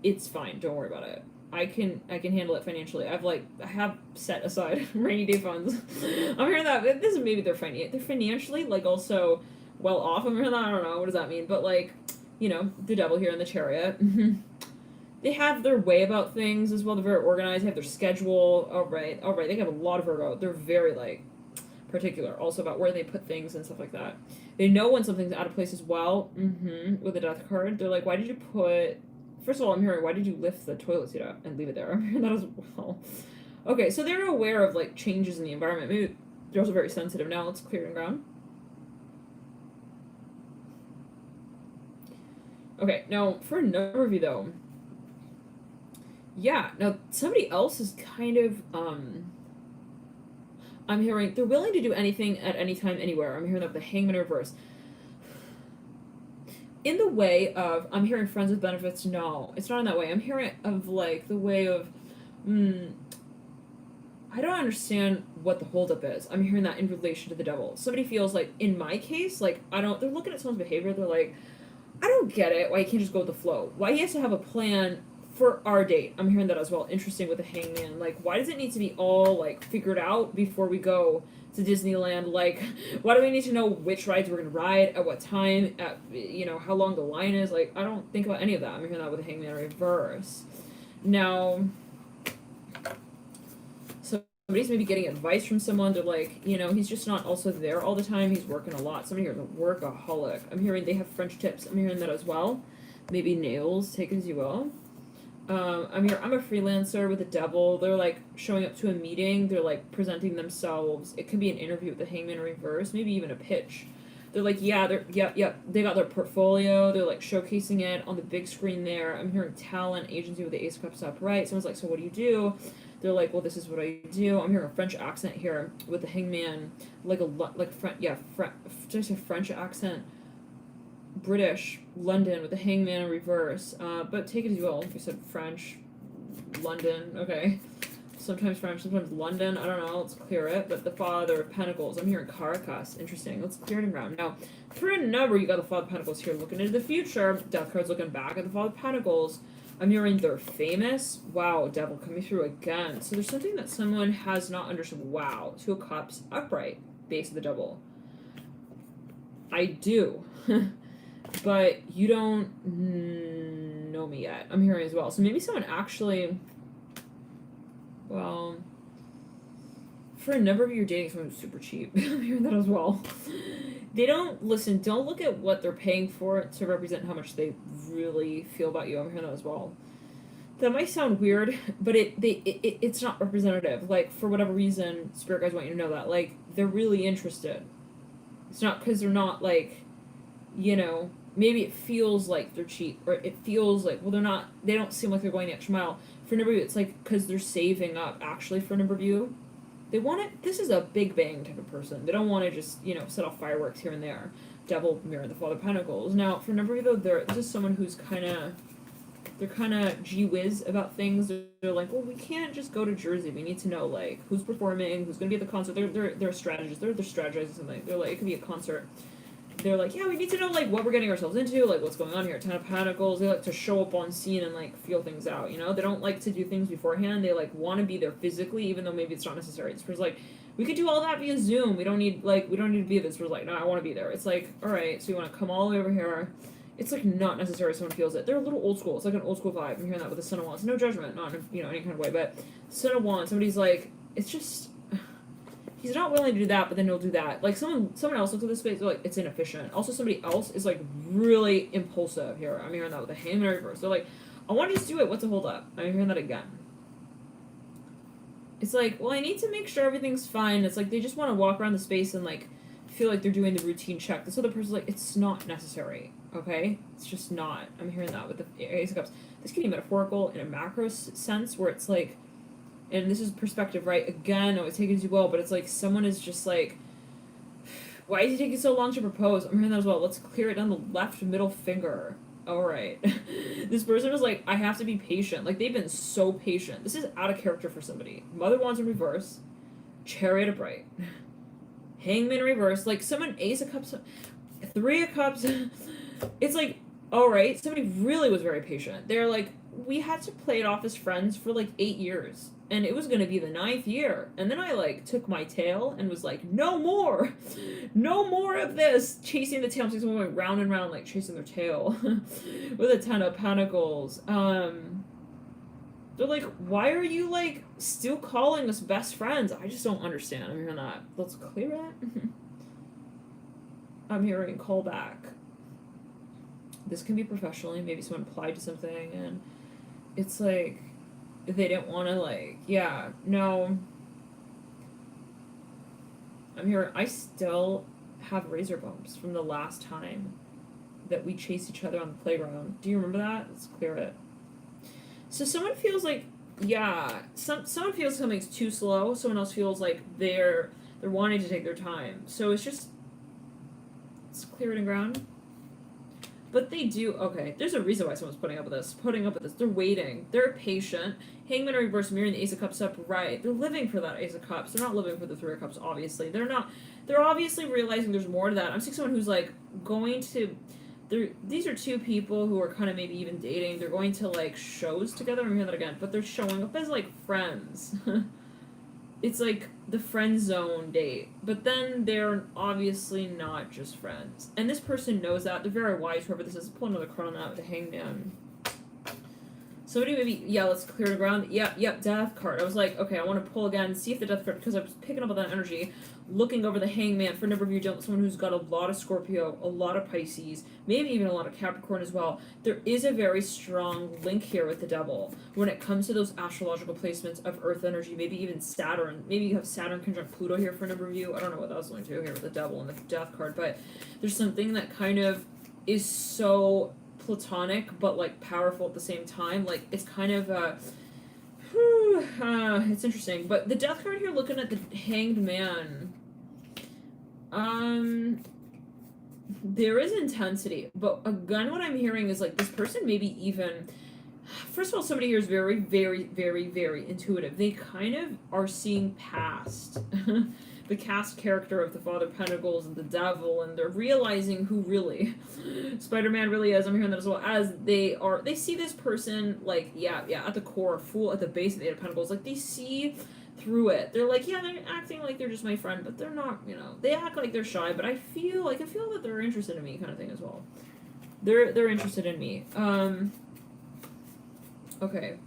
It's fine. Don't worry about it. I can handle it financially. I have set aside rainy day funds. I'm hearing that this is maybe they're financially like also well off. I'm hearing that. I don't know what does that mean, but like, you know, the devil here in the Chariot. They have their way about things as well. They're very organized. They have their schedule. All right. They have a lot of Virgo. They're very like particular also about where they put things and stuff like that. They know when something's out of place as well. With the Death card, they're like, why did you put? First of all, I'm hearing, why did you lift the toilet seat up and leave it there? I'm hearing that as well. Okay, so they're aware of, like, changes in the environment. Maybe they're also very sensitive. Now let's clear and ground. Okay, now, for a number of you, though, yeah, now, somebody else is kind of, I'm hearing, they're willing to do anything at any time, anywhere. I'm hearing that the Hangman reverse. In the way of, I'm hearing friends with benefits, no, it's not in that way. I'm hearing of, like, the way of, I don't understand what the holdup is. I'm hearing that in relation to the devil. Somebody feels like, in my case, like, they're looking at someone's behavior, they're like, I don't get it, why you can't just go with the flow. Why he has to have a plan for our date. I'm hearing that as well. Interesting with the Hangman. Like, why does it need to be all, like, figured out before we go to Disneyland? Like, why do we need to know which rides we're gonna ride, at what time, at, you know, how long the line is? Like, I don't think about any of that. I'm hearing that with the Hangman reverse. Now, somebody's maybe getting advice from someone. They're like, you know, he's just not also there all the time. He's working a lot. Somebody here's a workaholic. I'm hearing they have French tips. I'm hearing that as well. Maybe nails, take it as you will. I'm a freelancer with the devil. They're like showing up to a meeting. They're like presenting themselves. It could be an interview with the Hangman in reverse, maybe even a pitch. They're like, they got their portfolio. They're like showcasing it on the big screen there. I'm hearing talent agency with the Ace of Cups upright. Someone's like, so what do you do? They're like, well, this is what I do. I'm hearing a French accent here with the Hangman, French accent. British, London with the Hangman in reverse. But take it as you will. If you said French, London, okay. Sometimes French, sometimes London. I don't know. Let's clear it. But the Father of Pentacles. I'm hearing Caracas. Interesting. Let's clear it in ground. Now, for a number, you got the Father of Pentacles here looking into the future. Death card's looking back at the Father of Pentacles. I'm hearing they're famous. Wow, Devil coming through again. So there's something that someone has not understood. Wow. Two of Cups upright. Base of the Devil. I do. But you don't know me yet. I'm hearing as well. So maybe someone actually, well, for a number of you, you're dating someone who's super cheap. I'm hearing that as well. They don't look at what they're paying for it to represent how much they really feel about you. I'm hearing that as well. That might sound weird, but it's not representative. Like, for whatever reason, spirit guides want you to know that. Like, they're really interested. It's not because they're not, like, you know, maybe it feels like they're cheap, or it feels like, well, they don't seem like they're going the extra mile. For a number of you, it's like because they're saving up. Actually, for a number of you, they want it. This is a big bang type of person. They don't want to just, you know, set off fireworks here and there. Devil, Mirror, the Father of Pentacles. Now, for a number of you, though, this is someone who's kind of, They're kind of gee whiz about things. They're like, well, we can't just go to Jersey. We need to know like who's performing, who's gonna be at the concert. They're strategists. They're strategizing something. They're like, it could be a concert. They're like, yeah, we need to know like what we're getting ourselves into, like what's going on here. Ten of Pentacles. They like to show up on scene and like feel things out. You know, they don't like to do things beforehand. They like want to be there physically, even though maybe it's not necessary. This person's like, we could do all that via Zoom. We don't need to be this. We're like, no, I want to be there. It's like, all right, so you want to come all the way over here. It's like not necessary. Someone feels it. They're a little old school. It's like an old school vibe. I'm hearing that with the Son of Wands. No judgment, not in any kind of way. But Son of Wands, somebody's like, it's just he's not willing to do that, but then he'll do that. Like someone else looks at this space, they're like, it's inefficient. Also, somebody else is like really impulsive here. I'm hearing that with the Hangman reverse. They're like, I want to just do it. What's the hold up? I'm hearing that again. It's like, well, I need to make sure everything's fine. It's like they just want to walk around the space and like feel like they're doing the routine check. This other person's like, it's not necessary. Okay, it's just not. I'm hearing that with the Ace of Cups. This can be metaphorical in a macro sense, where it's like, and this is perspective, right? Again, I was taking it too well, but it's like someone is just like, why is he taking so long to propose? I'm hearing that as well. Let's clear it down the left middle finger. All right, this person is like, I have to be patient. Like they've been so patient. This is out of character for somebody. Mother Wands in reverse, Chariot upright, Hangman in reverse. Like someone Ace of Cups, Three of Cups. It's like, all right, somebody really was very patient. They're like, we had to play it off as friends for like 8 years, and it was going to be the 9th year. And then I like took my tail and was like, no more of this. Chasing the tail. I'm seeing someone going round and round, like chasing their tail with a Ten of Pentacles. They're like, why are you like still calling us best friends? I just don't understand. I'm hearing that. Let's clear it. I'm hearing call back. This can be professionally. Maybe someone applied to something and it's like they didn't want to like, yeah, no. I'm here. I still have razor bumps from the last time that we chased each other on the playground. Do you remember that? Let's clear it. So someone feels like, yeah, someone feels something's too slow. Someone else feels like they're wanting to take their time. So it's just, let's clear it in ground. But they do, okay, there's a reason why someone's putting up with this. They're waiting. They're patient. Hangman in reverse, mirroring the Ace of Cups upright. They're living for that Ace of Cups. They're not living for the Three of Cups, obviously. They're obviously realizing there's more to that. I'm seeing someone who's like going to, these are two people who are kind of maybe even dating. They're going to like shows together. I'm hearing that again. But they're showing up as like friends. It's like the friend zone date, but then they're obviously not just friends. And this person knows that. They're very wise, whoever this is. Pull another card on that with the Hangman. Somebody maybe, yeah, let's clear the ground. Yep, Death card. I was like, okay, I want to pull again, see if the Death card, because I was picking up on that energy, looking over the Hangman. For a number of you, dealing with someone who's got a lot of Scorpio, a lot of Pisces, maybe even a lot of Capricorn as well. There is a very strong link here with the Devil when it comes to those astrological placements of Earth energy, maybe even Saturn. Maybe you have Saturn conjunct Pluto here for a number of you. I don't know what that was going to do here with the Devil and the Death card, but there's something that kind of is so platonic but like powerful at the same time. Like it's kind of it's interesting. But the Death card here, looking at the Hanged Man, there is intensity, but again what I'm hearing is like this person maybe even, first of all, somebody here is very, very, very, very intuitive. They kind of are seeing past the cast character of the Father of Pentacles and the Devil, and they're realizing who really Spider-Man really is. I'm hearing that as well, as they see this person like, yeah, at the core, full at the base of the Eight of Pentacles. Like they see through it. They're like, yeah, they're acting like they're just my friend, but they're not, they act like they're shy, but I feel that they're interested in me kind of thing as well. They're interested in me. Okay.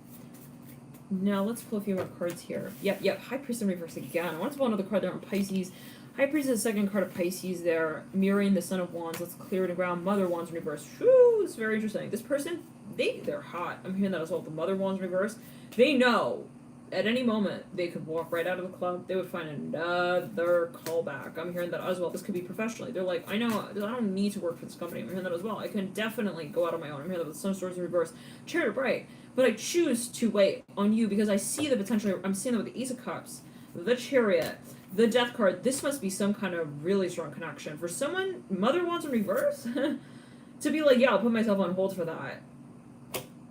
Now let's pull a few more cards here. Yep, High Priest in reverse again. I want to pull another card there on Pisces. High Priest is the second card of Pisces there, mirroring the Son of Wands. Let's clear it in ground. Mother Wands in reverse. Whew, it's very interesting. This person, they're hot. I'm hearing that as well. The Mother Wands in reverse. They know at any moment they could walk right out of the club. They would find another callback. I'm hearing that as well. This could be professionally. They're like, I know, I don't need to work for this company. I'm hearing that as well. I can definitely go out on my own. I'm hearing that with Sun Swords in reverse. Chariot upright. But I choose to wait on you because I see the potential. I'm seeing that with the Ace of Cups, the Chariot, the Death card. This must be some kind of really strong connection. For someone, Mother Wands in reverse, to be like, yeah, I'll put myself on hold for that.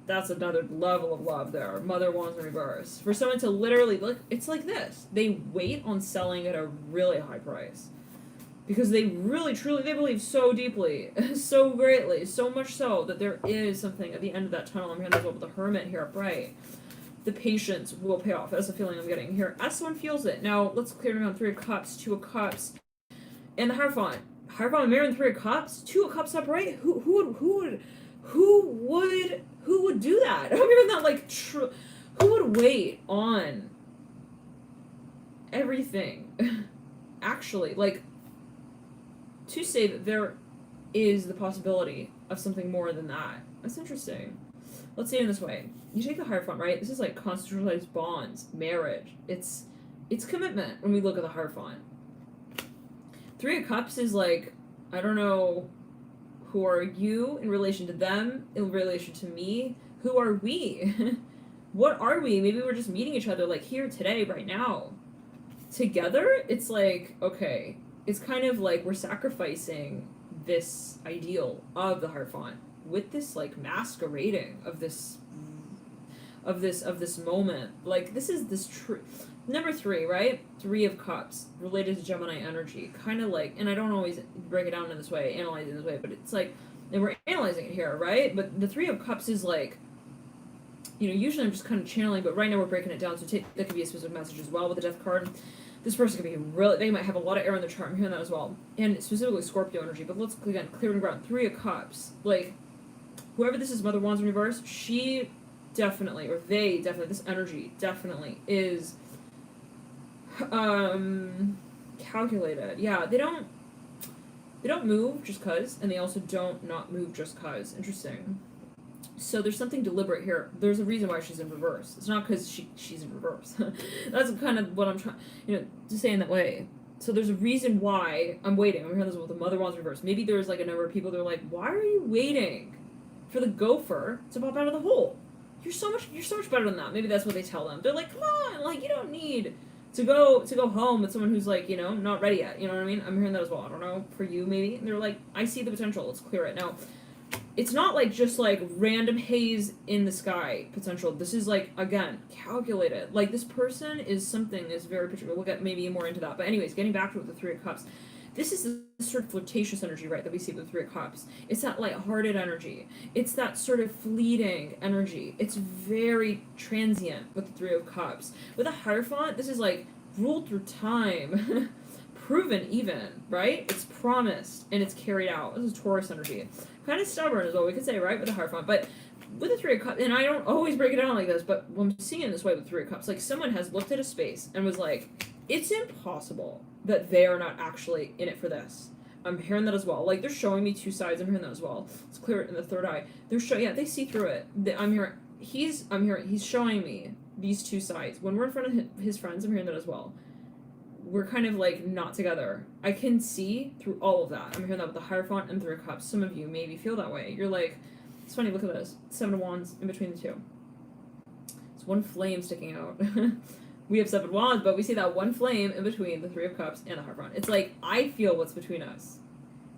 That's another level of love there. Mother Wands in reverse. For someone to literally, look, it's like this. They wait on selling at a really high price. Because they really, truly, they believe so deeply, so greatly, so much so that there is something at the end of that tunnel. I'm hearing this with the Hermit here upright. The patience will pay off. That's the feeling I'm getting here. S1 feels it. Now, let's clear around 3 of Cups, 2 of Cups, and the Hierophant. Hierophant, Mirror, and 3 of Cups. 2 of Cups upright. Who would do that? I'm hearing that, like, who would wait on everything? Actually, like, to say that there is the possibility of something more than that. That's interesting. Let's say it in this way. You take the Hierophant, right? This is like constitutionalized bonds, marriage. It's commitment when we look at the Hierophant. 3 of Cups is like, I don't know, who are you in relation to them, in relation to me? Who are we? What are we? Maybe we're just meeting each other, like, here, today, right now. Together, it's like, okay, it's kind of like we're sacrificing this ideal of the Hierophant with this, like, masquerading of this moment. Like, this is this number 3, right? 3 of Cups related to Gemini energy, kind of like, and I don't always break it down in this way, analyze it in this way, but it's like, and we're analyzing it here, right? But the 3 of Cups is like, you know, usually I'm just kind of channeling, but right now we're breaking it down, so that could be a specific message as well with the Death card. This person could be really, they might have a lot of air in their chart. I'm hearing that as well. And specifically Scorpio energy, but let's, again, clear and ground. 3 of Cups. Like, whoever this is, Mother Wands in reverse, she definitely, or they definitely, this energy definitely is calculated. Yeah, they don't move just cause, and they also don't not move just cause. Interesting. So there's something deliberate here. There's a reason why she's in reverse. It's not because she's in reverse. That's kind of what I'm trying, to say in that way. So there's a reason why I'm waiting. I'm hearing this with the Mother Wands reverse. Maybe there's like a number of people that are like, why are you waiting for the gopher to pop out of the hole? You're so much better than that. Maybe that's what they tell them. They're like, come on, like, you don't need to go home with someone who's like, not ready yet. You know what I mean? I'm hearing that as well. I don't know, for you maybe. And they're like, I see the potential. Let's clear it. Now, it's not like just like random haze in the sky potential. This is like, again, calculated. Like, this person is very particular. We'll get maybe more into that. But anyways, getting back to it with the 3 of Cups. This is the sort of flirtatious energy, right, that we see with the 3 of Cups. It's that lighthearted energy. It's that sort of fleeting energy. It's very transient with the 3 of Cups. With a Hierophant, this is like ruled through time. Proven even, right? It's promised and it's carried out. This is Taurus energy. Kind of stubborn is what we could say, right, with the Hierophant. But with the 3 of Cups, and I don't always break it down like this, but when I'm seeing it this way with 3 of Cups, like, someone has looked at a space and was like, it's impossible that they are not actually in it for this. I'm hearing that as well. Like, they're showing me 2 sides. I'm hearing that as well. Let's clear it in the third eye. They see through it. He's showing me these 2 sides. When we're in front of his friends, I'm hearing that as well. We're kind of like not together. I can see through all of that. I'm hearing that with the Hierophant and 3 of Cups. Some of you maybe feel that way. You're like, it's funny, look at this. 7 of Wands in between the 2. It's one flame sticking out. We have 7 Wands, but we see that one flame in between the 3 of Cups and the Hierophant. It's like, I feel what's between us.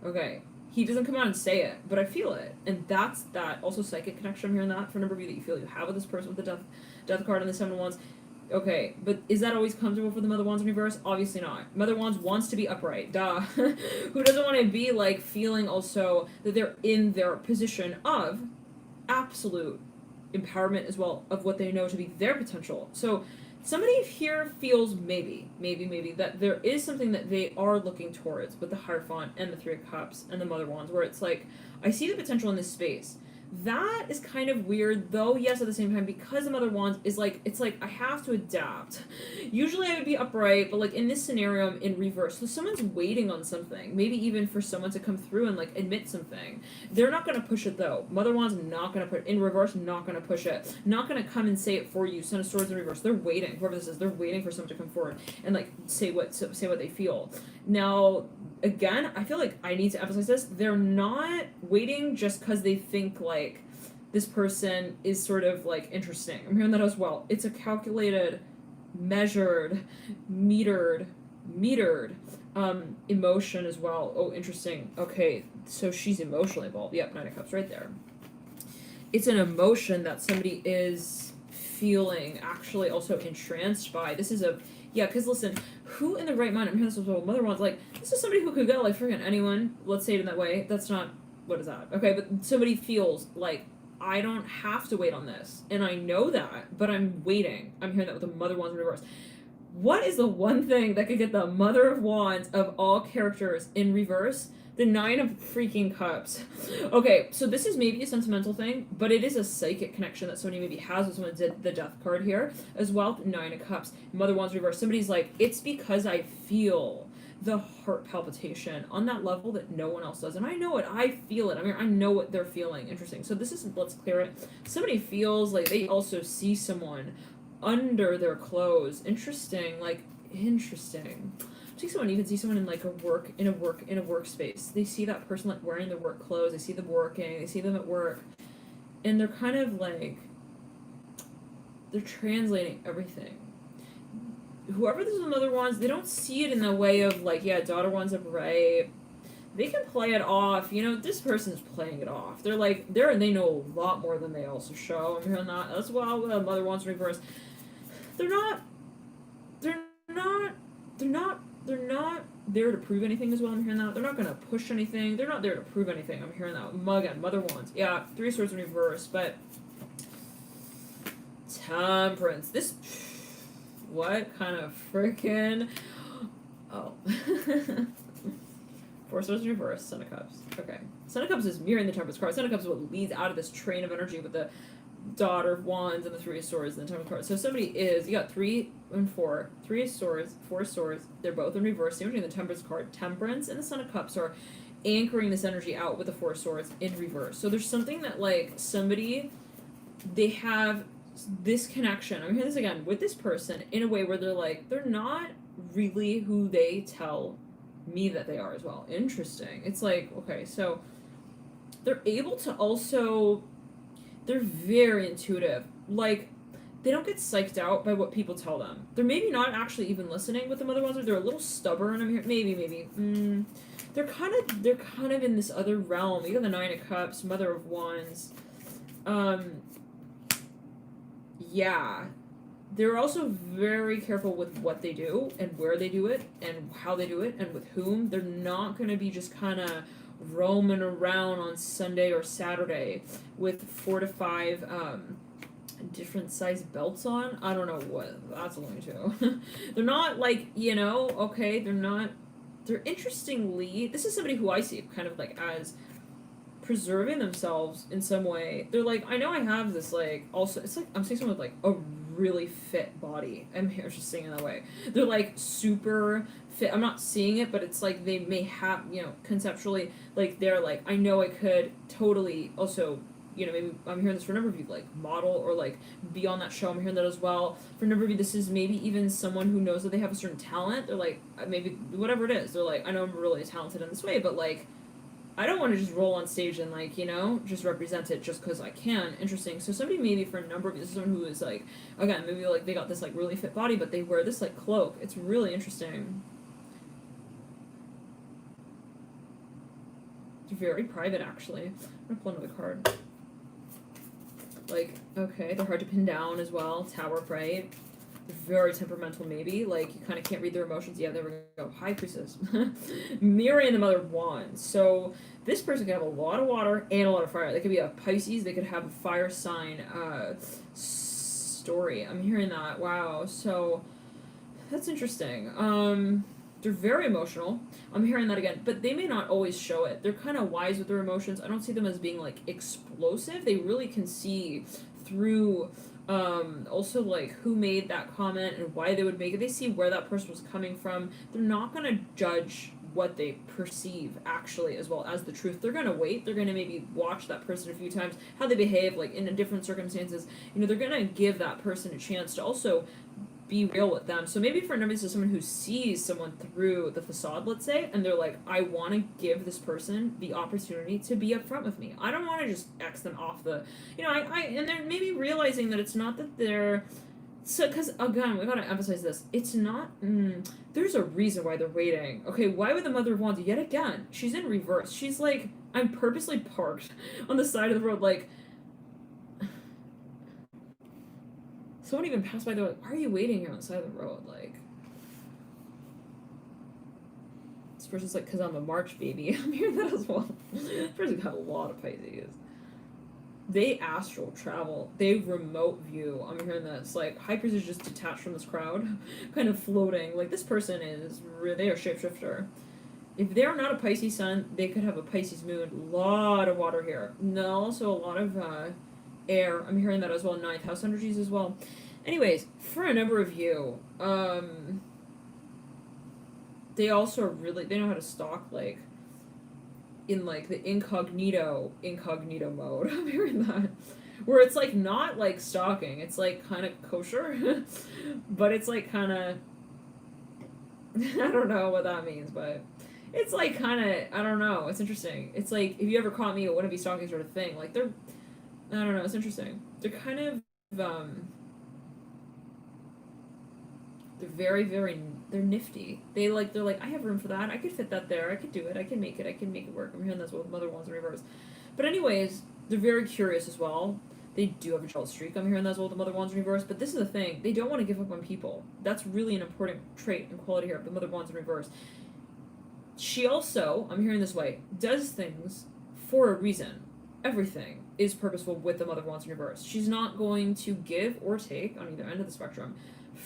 Okay. He doesn't come out and say it, but I feel it. And that's that. Also psychic connection. I'm hearing that for a number of you that you feel you have with this person with the death card and the 7 of Wands. Okay, but is that always comfortable for the Mother Wands in reverse? Obviously not. Mother Wands wants to be upright. Duh. Who doesn't want to be, like, feeling also that they're in their position of absolute empowerment as well of what they know to be their potential. So somebody here feels maybe that there is something that they are looking towards with the Hierophant and the 3 of Cups and the Mother Wands, where it's like, I see the potential in this space. That is kind of weird, though, yes, at the same time, because the Mother Wands is like, it's like, I have to adapt. Usually I would be upright, but, like, in this scenario, I'm in reverse. So someone's waiting on something, maybe even for someone to come through and, like, admit something. They're not going to push it, though. Mother Wands not going to put in reverse, not going to push it. Not going to come and say it for you. Son of Swords in reverse. They're waiting, whoever this is, they're waiting for someone to come forward and, like, say what they feel. Now, again, I feel like I need to emphasize this. They're not waiting just because they think, like, this person is sort of, like, interesting. I'm hearing that as well. It's a calculated, measured, metered emotion as well. Oh, interesting. Okay, so she's emotionally involved. Yep, 9 of Cups right there. it's an emotion that somebody is feeling, actually also entranced by. This is a, yeah, because listen, who in the right mind, I'm hearing this as well, Mother Wands, like, this is somebody who could go, like, freaking anyone, let's say it in that way, that's not, what is that? Okay, but somebody feels like, I don't have to wait on this, and I know that, but I'm waiting. I'm hearing that with the Mother Wands in reverse. What is the one thing that could get the Mother of Wands of all characters in reverse? The Nine of freaking Cups. Okay, so this is maybe a sentimental thing, but it is a psychic connection that somebody maybe has with someone did the Death card here as well. Nine of Cups, Mother Wands reverse. Somebody's like, it's because I feel the heart palpitation on that level that no one else does, and I know it. I feel it. I mean, I know what they're feeling. Interesting. So this is, let's clear it. Somebody feels like they also see someone under their clothes. Interesting. Like, interesting. See someone, you can see someone in like a workspace. They see that person like wearing their work clothes. They see them working. They see them at work, and they're kind of like, they're translating everything. Whoever this is with Mother Wands, they don't see it in the way of like, yeah, Daughter Wands up right. They can play it off. You know, this person's playing it off. They're like, they know a lot more than they also show. I'm hearing that as well with Mother Wands reverse. They're not there to prove anything as well. I'm hearing that. They're not going to push anything. They're not there to prove anything. I'm hearing that. Again, Mother Wands. Yeah, Three of Swords in reverse, but Temperance. This, what kind of freaking, oh. Four of Swords in reverse, Son of Cups. Okay. Son of Cups is mirroring the Temperance card. Son of Cups is what leads out of this train of energy with the Daughter of Wands and the Three of Swords and the Temperance card. So somebody is, you got 3 and 4, 3 of Swords, 4 of Swords, they're both in reverse. Same thing in the Temperance card. Temperance and the Son of Cups are anchoring this energy out with the 4 of Swords in reverse. So there's something that, like, somebody, they have this connection. I'm hearing this again with this person in a way where they're like, they're not really who they tell me that they are as well. Interesting. It's like, okay, so they're able to also, they're very intuitive. Like, they don't get psyched out by what people tell them. They're maybe not actually even listening with the Mother Wands, or they're a little stubborn. I'm here, maybe. They're kind of in this other realm. You got the Nine of Cups, Mother of Wands. Yeah. They're also very careful with what they do and where they do it and how they do it and with whom. They're not going to be just kind of roaming around on Sunday or Saturday with 4 to 5 different size belts on. I don't know what that's going to. They're not like, you know, okay, they're interestingly, this is somebody who I see kind of like as preserving themselves in some way. They're like, I know I have this, like, also, it's like, I'm seeing someone with like a really fit body. I'm here just seeing it that way. They're like super fit. I'm not seeing it, but it's like they may have, you know, conceptually, like they're like, I know I could totally also, you know, maybe I'm hearing this for a number of you, like model or like be on that show. I'm hearing that as well. For a number of you, this is maybe even someone who knows that they have a certain talent. They're like, maybe whatever it is, they're like, I know I'm really talented in this way, but like, I don't want to just roll on stage and, like, you know, just represent it just because I can. Interesting. So somebody maybe for a number of this is someone who is, like, again, maybe, like, they got this, like, really fit body, but they wear this, like, cloak. It's really interesting. It's very private, actually. I'm going to pull another card. Like, okay, they're hard to pin down as well. Tower, right? Very temperamental, maybe. Like, you kind of can't read their emotions. Yeah, there we go. High Priestess. Mirroring the Mother of Wands. So, this person could have a lot of water and a lot of fire. They could be a Pisces. They could have a fire sign story. I'm hearing that. Wow. So, that's interesting. They're very emotional. I'm hearing that again. But they may not always show it. They're kind of wise with their emotions. I don't see them as being, like, explosive. They really can see through also like who made that comment and why they would make it. They see where that person was coming from. They're not going to judge what they perceive actually as well as the truth. They're going to wait. They're going to maybe watch that person a few times, how they behave like in different circumstances. You know, they're going to give that person a chance to also be real with them. So maybe for a number, this is someone who sees someone through the facade, let's say, and they're like, I want to give this person the opportunity to be upfront with me. I don't want to just X them off the, you know, and they're maybe realizing that it's not that they're, so, because again, we gotta emphasize this, it's not, there's a reason why they're waiting. Okay, why would the Mother of Wands, yet again, she's in reverse. She's like, I'm purposely parked on the side of the road, like, Someone even passed by, they're like, why are you waiting here on the side of the road? Like, this person's like, because I'm a March baby. I'm hearing that as well. This person got a lot of Pisces. They astral travel. They remote view. I'm hearing this. Like, Hypers is just detached from this crowd, kind of floating. Like, this person is, they are shapeshifter. If they're not a Pisces sun, they could have a Pisces moon. A lot of water here. No, also a lot of air. I'm hearing that as well. Ninth house energies as well. Anyways, for a number of you, they also really, they know how to stalk, like, in, like, the incognito mode. I'm hearing that. Where it's, like, not, like, stalking. It's, like, kind of kosher. But it's, like, kind of... I don't know what that means, but... It's, like, kind of... I don't know. It's interesting. It's, like, if you ever caught me, it wouldn't be stalking sort of thing. Like, they're... I don't know. It's interesting. They're kind of, they're very, very... They're nifty. They're like, I have room for that. I could fit that there. I could do it. I can make it work. I'm hearing that's what Mother Wands in reverse. But anyways, they're very curious as well. They do have a jealous streak. I'm hearing that's what the Mother Wands in reverse. But this is the thing. They don't want to give up on people. That's really an important trait and quality here of the Mother Wands in reverse. She also, I'm hearing this way, does things for a reason. Everything is purposeful with the Mother Wands in reverse. She's not going to give or take on either end of the spectrum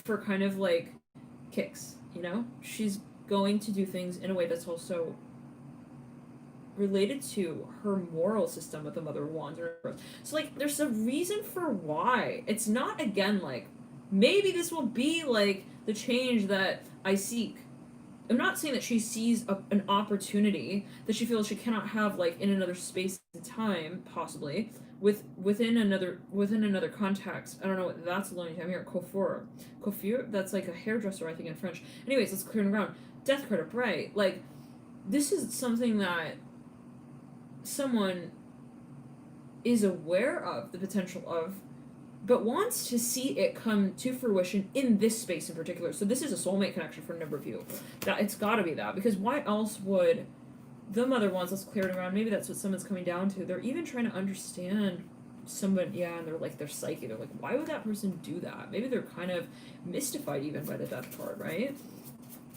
for kind of like kicks, you know? She's going to do things in a way that's also related to her moral system with the Mother of Wands in reverse. So, like, there's a reason for why. It's not, again, like, maybe this will be, like, the change that I seek. I'm not saying that she sees an opportunity that she feels she cannot have, like, in another space and time, possibly, within another context. I don't know what that's alone time here. Coiffure, that's like a hairdresser, I think, in French. Anyways, let's clear the ground. Death card upright. Like, this is something that someone is aware of the potential of, but wants to see it come to fruition in this space in particular. So this is a soulmate connection for a number of you. That it's got to be that, because why else would the Mother Wands, let's clear it around, maybe that's what someone's coming down to. They're even trying to understand someone, yeah, and they're like, their psyche. They're like, why would that person do that? Maybe they're kind of mystified even by the Death card, right?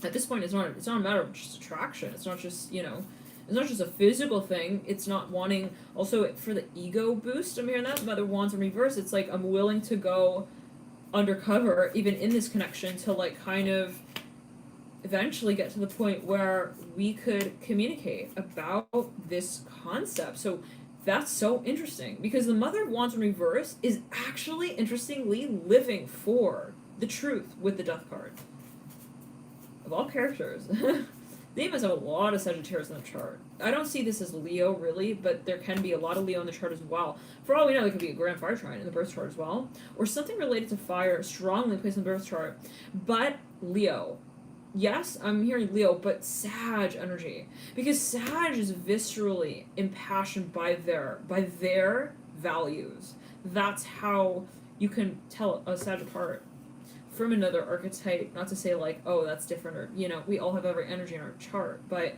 At this point, it's not a matter of just attraction. It's not just, you know, it's not just a physical thing. It's not wanting, also for the ego boost, I'm hearing that, Mother Wands in reverse, it's like, I'm willing to go undercover, even in this connection, to like kind of eventually get to the point where we could communicate about this concept. So that's so interesting, because the Mother of Wands in reverse is actually, interestingly, living for the truth with the Death card. Of all characters. They must have a lot of Sagittarius in the chart. I don't see this as Leo, really, but there can be a lot of Leo in the chart as well. For all we know, there could be a Grand Fire trine in the birth chart as well, or something related to fire strongly placed in the birth chart. But Leo. Yes, I'm hearing Leo, but Sag energy. Because Sag is viscerally impassioned by their values. That's how you can tell a Sag apart from another archetype. Not to say like, oh, that's different, or, you know, we all have every energy in our chart, but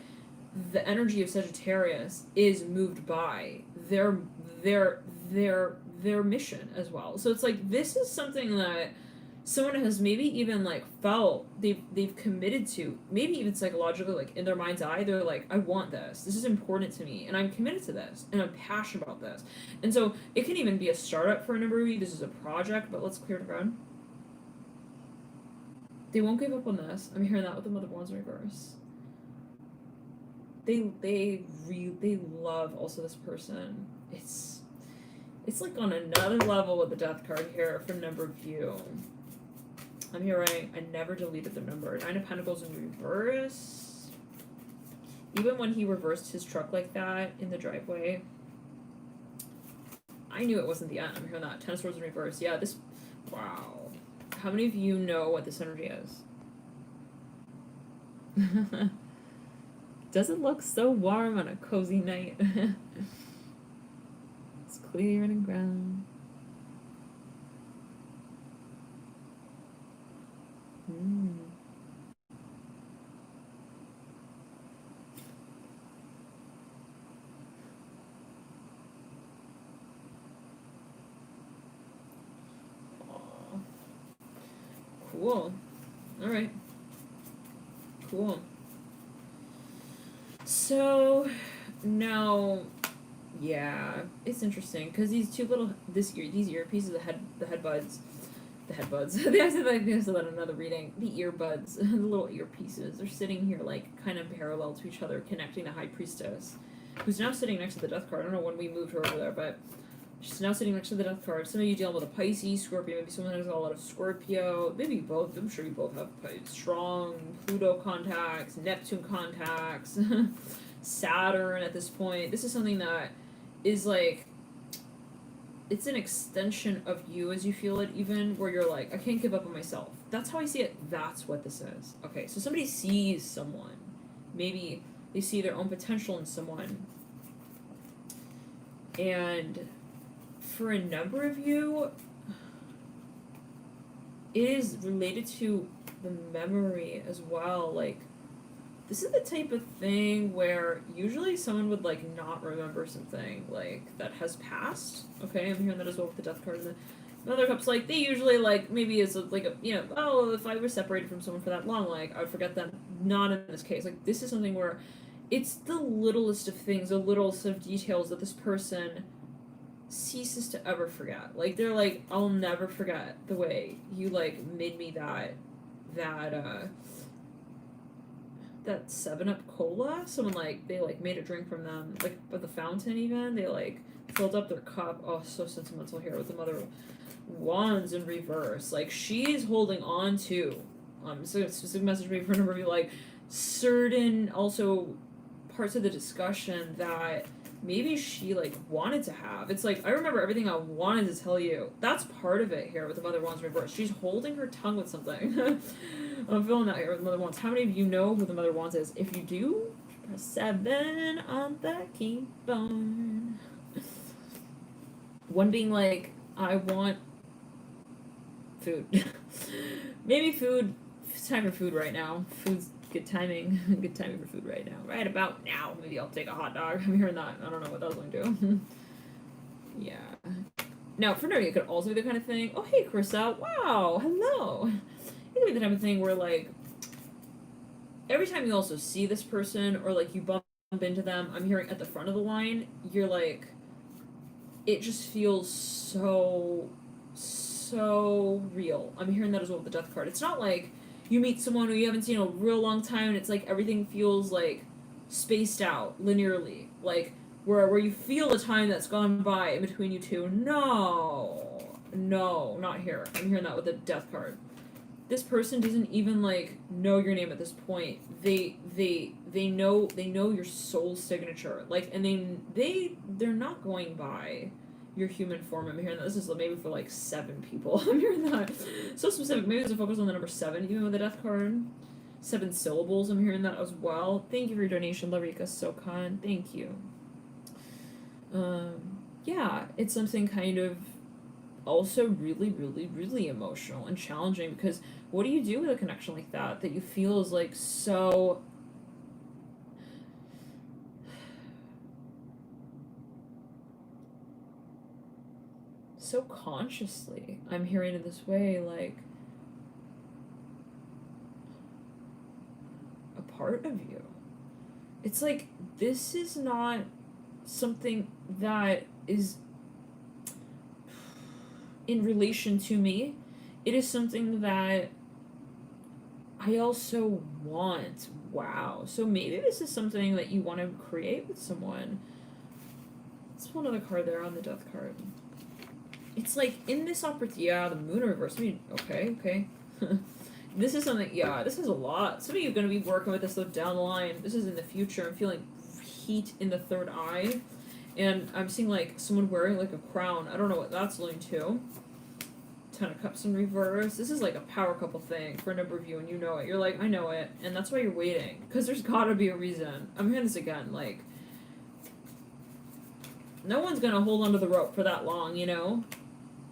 the energy of Sagittarius is moved by their mission as well. So it's like, this is something that someone has maybe even like felt they've committed to, maybe even psychologically, like in their mind's eye, they're like, I want this is important to me, and I'm committed to this, and I'm passionate about this. And so it can even be a startup for a number of you. This is a project, but let's clear the ground. They won't give up on this. I'm hearing that with the Mother of Wands in reverse. They love also this person. It's like on another level with the Death card here for a number of you. I'm hearing, I never deleted the number. 9 of Pentacles in reverse. Even when he reversed his truck like that in the driveway, I knew it wasn't the end. I'm hearing that. 10 of Swords in reverse. Yeah, this, wow. How many of you know what this energy is? Doesn't look so warm on a cozy night. It's clearing the ground. Cool. Alright. Cool. So, now, yeah, it's interesting, because these two little, these earpieces, the headbuds, I said that in another reading, the earbuds, the little earpieces, they're sitting here, like, kind of parallel to each other, connecting the High Priestess, who's now sitting next to the Death card. I don't know when we moved her over there, but she's now sitting next to the Death card. Some of you dealing with a Pisces, Scorpio, maybe someone has got a lot of Scorpio, maybe both, I'm sure you both have strong Pluto contacts, Neptune contacts, Saturn at this point. This is something that is, like, it's an extension of you as you feel it, even, where you're like, I can't give up on myself. That's how I see it. That's what this is. Okay, so somebody sees someone. Maybe they see their own potential in someone. And for a number of you, it is related to the memory as well. Like, this is the type of thing where usually someone would, like, not remember something, like, that has passed. Okay, I'm hearing that as well with the Death card. And the other cups, like, they usually, like, maybe it's, like, a, you know, oh, if I was separated from someone for that long, like, I would forget them. Not in this case. Like, this is something where it's the littlest of things, the littlest of details that this person ceases to ever forget. Like, they're like, I'll never forget the way you, like, made me that 7-Up cola. Someone, like, they, like, made a drink from them, like, at the fountain even. They, like, filled up their cup. Oh, so sentimental here with the Mother of Wands in reverse. Like, she's holding on to, so a specific message maybe for a number of you, like, certain, also, parts of the discussion that maybe she, like, wanted to have. It's like, I remember everything I wanted to tell you. That's part of it here with the Mother of Wands in reverse. She's holding her tongue with something. I'm feeling that here with the Mother of Wands. How many of you know who the Mother of Wands is? If you do, press 7 on the keyboard. One being like, I want food. Maybe food. It's time for food right now. Food's good timing. Good timing for food right now. Right about now. Maybe I'll take a hot dog. I'm hearing that. I don't know what that was going to do. Yeah. Now, for now, it could also be the kind of thing. Oh, hey, Carissa. Wow. Hello. It could be the type of thing where, like, every time you also see this person or, like, you bump into them, I'm hearing at the front of the line, you're like, it just feels so real. I'm hearing that as well with the Death card. It's not like you meet someone who you haven't seen in a real long time and it's like everything feels, like, spaced out linearly. Like, where you feel the time that's gone by in between you two. No, not here. I'm hearing that with the Death card. This person doesn't even, like, know your name at this point. They know your soul signature. Like, and they're not going by your human form. I'm hearing that. This is maybe for, like, 7 people. I'm hearing that. So specific. Maybe there's a focus on the number 7, even with the Death card. 7 syllables. I'm hearing that as well. Thank you for your donation, Larika Sokan. Thank you. Yeah, it's something kind of also really, really, really emotional and challenging, because what do you do with a connection like that you feel is, like, so consciously, I'm hearing it this way, like, a part of you. It's like, this is not something that is in relation to me. It is something that I also want. Wow. So maybe this is something that you want to create with someone. Let's pull another card there on the Death card. It's like, in this opportunity, yeah, the Moon reverse. I mean, okay. This is something, yeah, this is a lot. Some of you are going to be working with this, though, down the line. This is in the future. I'm feeling heat in the third eye. And I'm seeing, like, someone wearing, like, a crown. I don't know what that's alluding to. 10 of Cups in reverse. This is, like, a power couple thing for a number of you, and you know it. You're like, I know it. And that's why you're waiting. Because there's gotta be a reason. I'm hearing this again, like, no one's gonna hold onto the rope for that long, you know?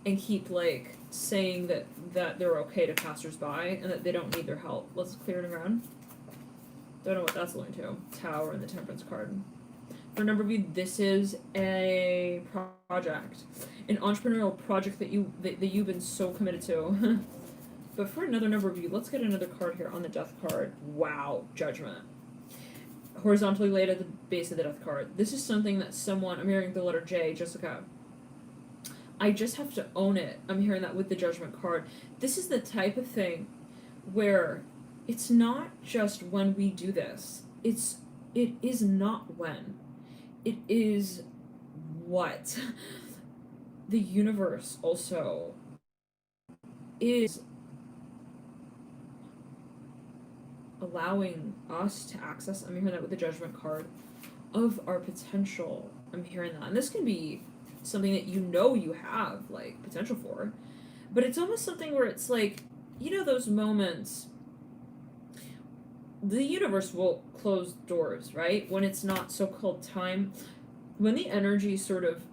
And keep, like, saying that they're okay to passersby and that they don't need their help. Let's clear it around. Don't know what that's alluding to. Tower and the Temperance card. For a number of you, this is a project, an entrepreneurial project that you've been so committed to. But for another number of you, let's get another card here on the Death card. Wow, Judgment. Horizontally laid at the base of the Death card. This is something that someone, I'm hearing the letter J, Jessica. I just have to own it. I'm hearing that with the Judgment card. This is the type of thing where it's not just when we do this. It is not when. It is what. The universe also is allowing us to access, I'm hearing that with the Judgment card, of our potential. I'm hearing that. And this can be something that you know you have, like, potential for. But it's almost something where it's like, you know those moments, the universe will close doors, right? When it's not so-called time, when the energy sort of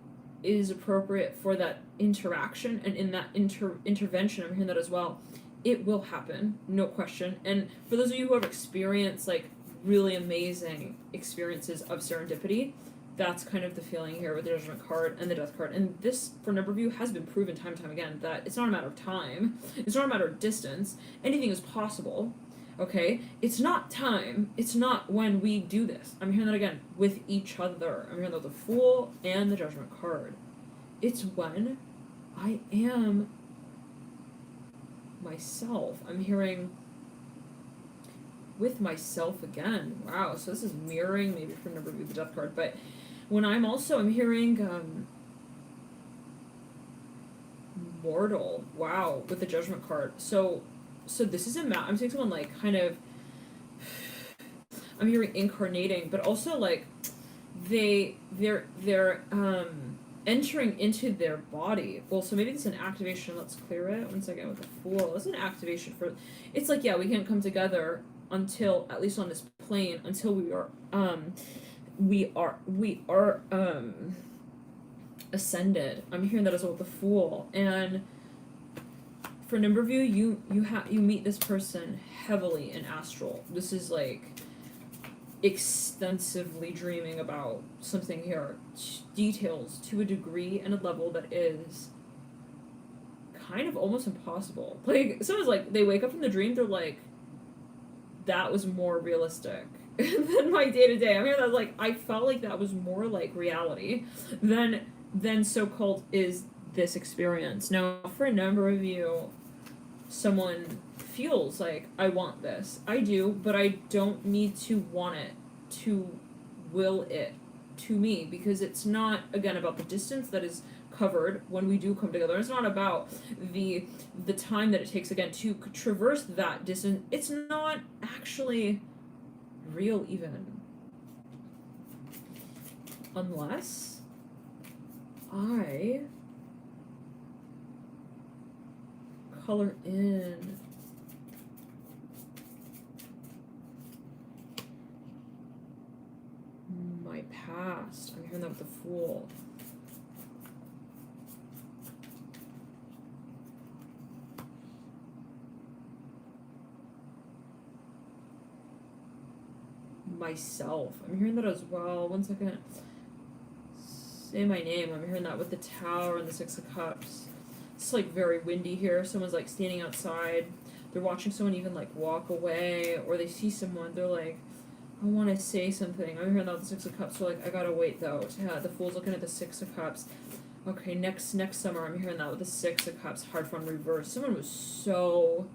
is appropriate for that interaction, and in that intervention, I'm hearing that as well, it will happen, no question. And for those of you who have experienced, like, really amazing experiences of serendipity, that's kind of the feeling here with the Judgment card and the Death card. And this, for a number of you, has been proven time and time again that it's not a matter of time, it's not a matter of distance, anything is possible, okay? It's not time, it's not when we do this. I'm hearing that again, with each other. I'm hearing that with the Fool and the Judgment card. It's when I am myself. I'm hearing with myself again. Wow, so this is mirroring maybe for a number of you the Death card, but when I'm hearing mortal. Wow, with the Judgment card. So this is I'm seeing someone like kind of, I'm hearing incarnating, but also like they're entering into their body. Well, so maybe it's an activation. Let's clear it. 1 second with the Fool. It's an activation for, it's like, yeah, we can't come together until, at least on this plane, until we are ascended. I'm hearing that as well with the Fool. And for a number of you, you meet this person heavily in Astral. This is like extensively dreaming about something here, details to a degree and a level that is kind of almost impossible. Like, someone's like, they wake up from the dream, they're like, that was more realistic than my day-to-day. I mean, that, like, I felt like that was more like reality than so-called is this experience. Now, for a number of you, someone feels like, I want this. I do, but I don't need to want it, to will it to me, because it's not, again, about the distance that is covered when we do come together. It's not about the time that it takes, again, to traverse that distance. It's not actually real even. Unless I color in my past. I'm hearing that with the Fool. Myself. I'm hearing that as well. 1 second. Say my name. I'm hearing that with the Tower and the 6 of Cups. It's like very windy here. Someone's like standing outside. They're watching someone even like walk away, or they see someone. They're like, I want to say something. I'm hearing that with the 6 of Cups. So like, I gotta wait though. Yeah, the Fool's looking at the 6 of Cups. Okay, next summer. I'm hearing that with the 6 of Cups. Hierophant reverse. Someone was so.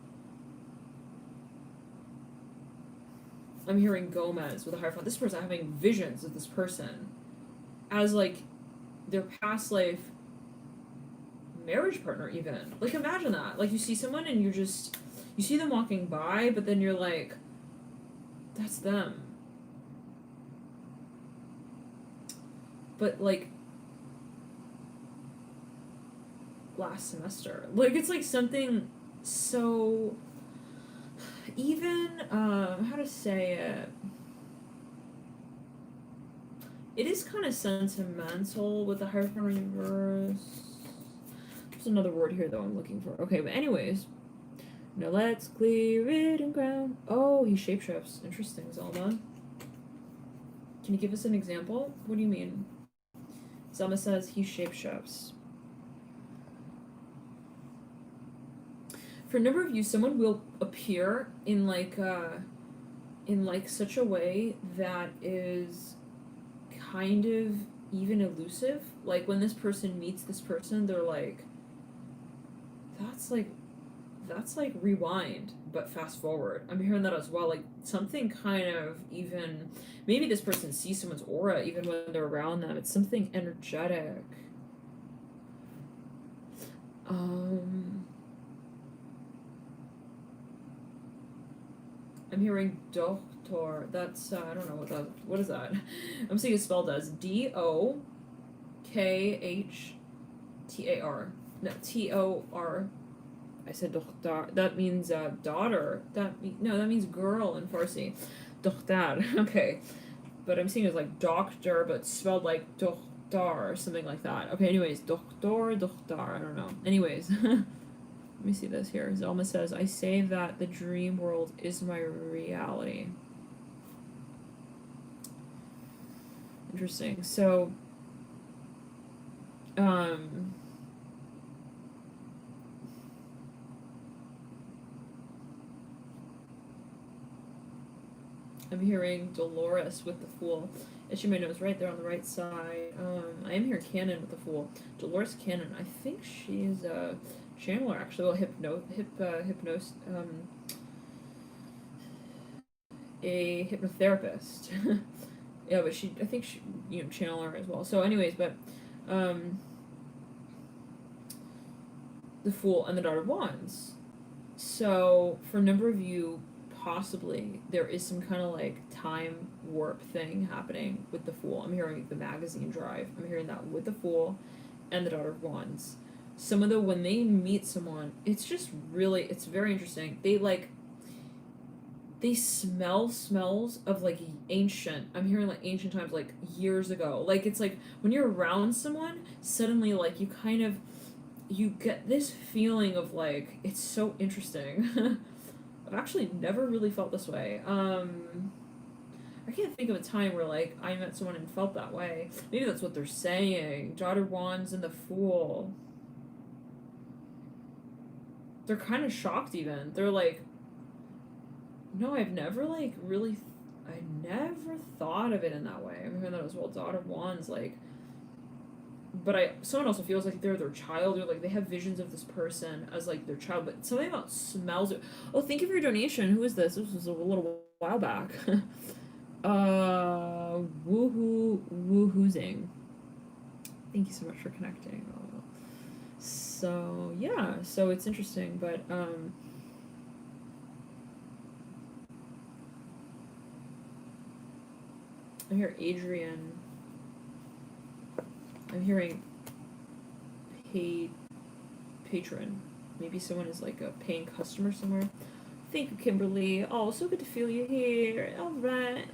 I'm hearing Gomez with the Hierophant. This person, I'm having visions of this person as like their past life marriage partner even. Like, imagine that. Like, you see someone and you see them walking by, but then you're like, that's them. But like last semester. Like, it's like something so even how to say it. It is kind of sentimental with the Hierophant reverse. There's another word here, though, I'm looking for. Okay, but anyways. Now let's clear it and ground. Oh, he shapeshifts. Interesting, Zelma. Can you give us an example? What do you mean? Zelma says he shapeshifts. For a number of you, someone will appear in such a way that is kind of even elusive. Like when this person meets this person, they're like, that's like rewind, but fast forward. I'm hearing that as well. Like something kind of even, maybe this person sees someone's aura even when they're around them. It's something energetic. I'm hearing Doktor. That's I don't know what is that? I'm seeing it spelled as DOKHTAR. No, TOR. I said Doktor. That means daughter. That means girl in Farsi. Doktar. Okay, but I'm seeing it as like doctor, but spelled like Doktar or something like that. Okay. Anyways, Doktor. I don't know. Anyways. Let me see this here. Zelma says, I say that the dream world is my reality. Interesting. So, I'm hearing Dolores with the Fool. As you may know, is right there on the right side. I am hearing Cannon with the Fool. Dolores Cannon. I think she's a channeler, actually. Well, a hypnotherapist. Yeah, but I think she, channeler as well. So, anyways, but the Fool and the Daughter of Wands. So, for a number of you, possibly there is some kind of like time warp thing happening with the Fool. I'm hearing the magazine drive. I'm hearing that with the Fool and the Daughter of Wands. Some of when they meet someone, it's just really, it's very interesting. They smell smells of like ancient. I'm hearing like ancient times, like years ago. Like it's like when you're around someone, suddenly like you get this feeling of like, it's so interesting. I've actually never really felt this way. I can't think of a time where like I met someone and felt that way. Maybe that's what they're saying. Daughter of Wands and the Fool. They're kind of shocked even. They're like, no, I've never like really, I never thought of it in that way. I'm hearing that as well. Daughter of Wands, like, but someone also feels like they're their child, or like they have visions of this person as like their child, but something about smells. Oh, thank you for your donation. Who is this? This was a little while back. Woohoozing. Thank you so much for connecting. So yeah, so it's interesting, but I hear Adrian. I'm hearing paid patron. Maybe someone is like a paying customer somewhere. Thank you, Kimberly. Oh, so good to feel you here. All right.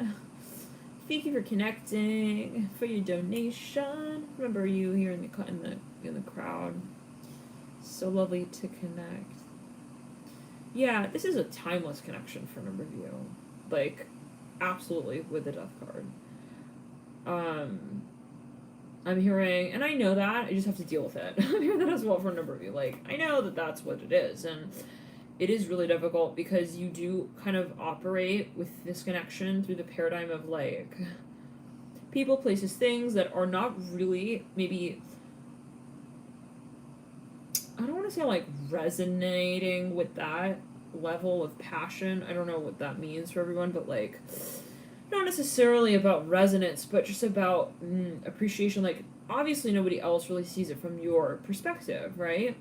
Thank you for connecting, for your donation. Remember you here in the crowd. So lovely to connect. Yeah, this is a timeless connection for a number of you. Like, absolutely with the Death card. I'm hearing, and I know that, I just have to deal with it. I'm hearing that as well for a number of you. Like, I know that that's what it is, and it is really difficult because you do kind of operate with this connection through the paradigm of, like, people, places, things that are not really, maybe, I don't want to say, like, resonating with that level of passion. I don't know what that means for everyone, but, like, not necessarily about resonance, but just about appreciation. Like, obviously nobody else really sees it from your perspective, right?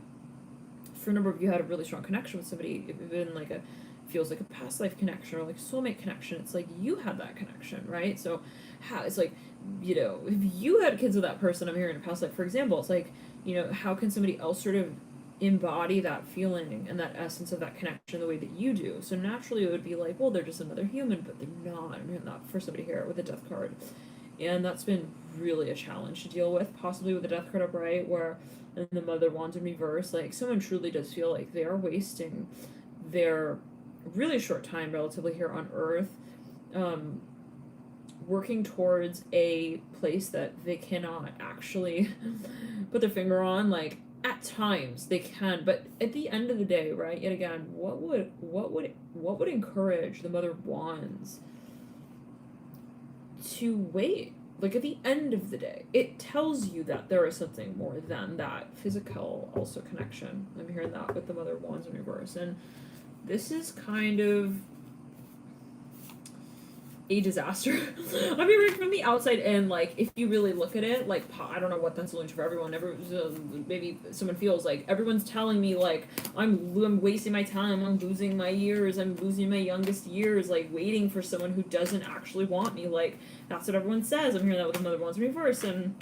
For a number of you had a really strong connection with somebody, even like feels like a past life connection or like a soulmate connection. It's like you had that connection, right? So it's like, if you had kids with that person, I'm hearing in a past life, for example, it's like, how can somebody else sort of embody that feeling and that essence of that connection the way that you do? So naturally it would be like, well, they're just another human, but they're not. I'm hearing that for somebody here with a Death card. And that's been really a challenge to deal with, possibly with the Death card upright, where in the Mother Wands in reverse, like someone truly does feel like they are wasting their really short time relatively here on Earth, working towards a place that they cannot actually put their finger on. Like, at times they can, but at the end of the day, right, yet again, what would encourage the Mother of Wands to wait? Like, at the end of the day, it tells you that there is something more than that physical also connection. I'm hearing that with the Mother of Wands in reverse, and this is kind of a disaster. I mean, from the outside in, like, if you really look at it, like, I don't know what that's solution for everyone. Maybe someone feels like everyone's telling me, like, I'm wasting my time, I'm losing my years, I'm losing my youngest years, like, waiting for someone who doesn't actually want me. Like, that's what everyone says. I'm hearing that with the Mother of Wands in reverse, and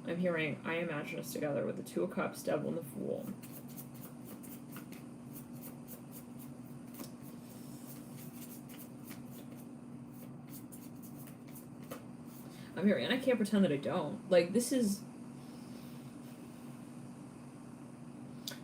I'm hearing, I imagine us together with the Two of Cups, Devil, and the Fool. I'm hearing, and I can't pretend that I don't. Like, this is...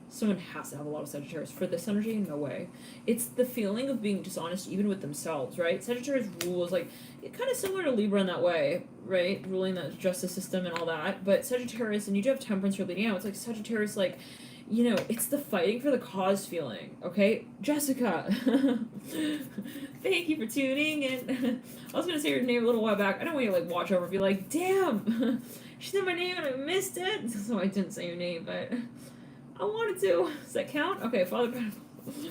Someone has to have a lot of Sagittarius. For this energy, no way. It's the feeling of being dishonest even with themselves, right? Sagittarius rules, like, kind of similar to Libra in that way, right? Ruling the justice system and all that. But Sagittarius, and you do have Temperance you're leading out, it's like Sagittarius, like, you know, it's the fighting for the cause feeling, okay? Jessica, thank you for tuning in. I was gonna say your name a little while back. I don't want you to, like, watch over and be like, damn, she said my name and I missed it. So I didn't say your name, but... I wanted to. Does that count? Okay, Father Pentacles.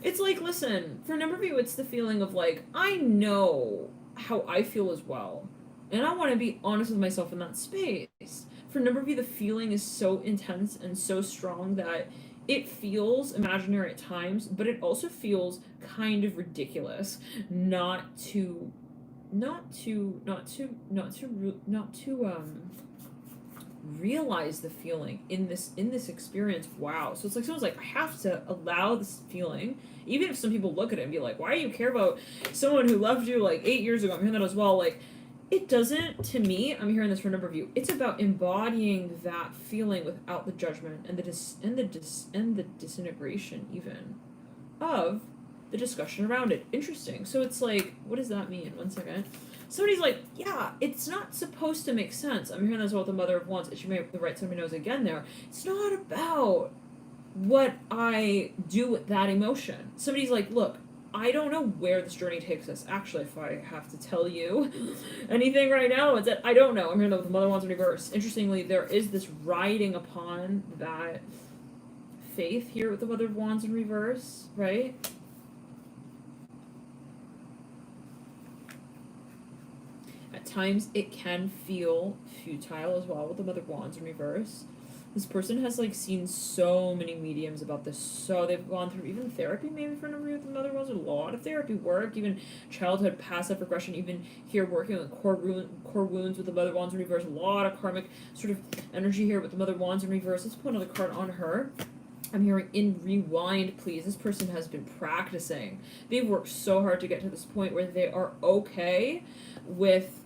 It's like, listen, for a number of you, it's the feeling of, like, I know how I feel as well. And I want to be honest with myself in that space. For a number of you, the feeling is so intense and so strong that it feels imaginary at times, but it also feels kind of ridiculous not to realize the feeling in this experience. Wow. So it's like someone's like, I have to allow this feeling, even if some people look at it and be like, why do you care about someone who loved you like 8 years ago? I'm hearing that as well. Like, it doesn't, to me, I'm hearing this for a number of you, it's about embodying that feeling without the judgment and the disintegration even of the discussion around it. Interesting. So it's like, what does that mean? One second. Somebody's like, yeah, it's not supposed to make sense. I'm hearing this about the Mother of Wands. She may the right somebody knows again there. It's not about what I do with that emotion. Somebody's like, look, I don't know where this journey takes us. Actually, if I have to tell you anything right now, it's that I don't know. I'm hearing that with the Mother of Wands in reverse. Interestingly, there is this riding upon that faith here with the Mother of Wands in reverse, right? At times, it can feel futile as well with the Mother of Wands in reverse. This person has, like, seen so many mediums about this, so they've gone through even therapy, maybe for a number of the Mother of Wands, a lot of therapy work, even childhood past life regression, even here working on core wounds with the Mother of Wands in reverse, a lot of karmic sort of energy here with the Mother of Wands in reverse. Let's put another card on her. I'm hearing in rewind, please. This person has been practicing. They've worked so hard to get to this point where they are okay with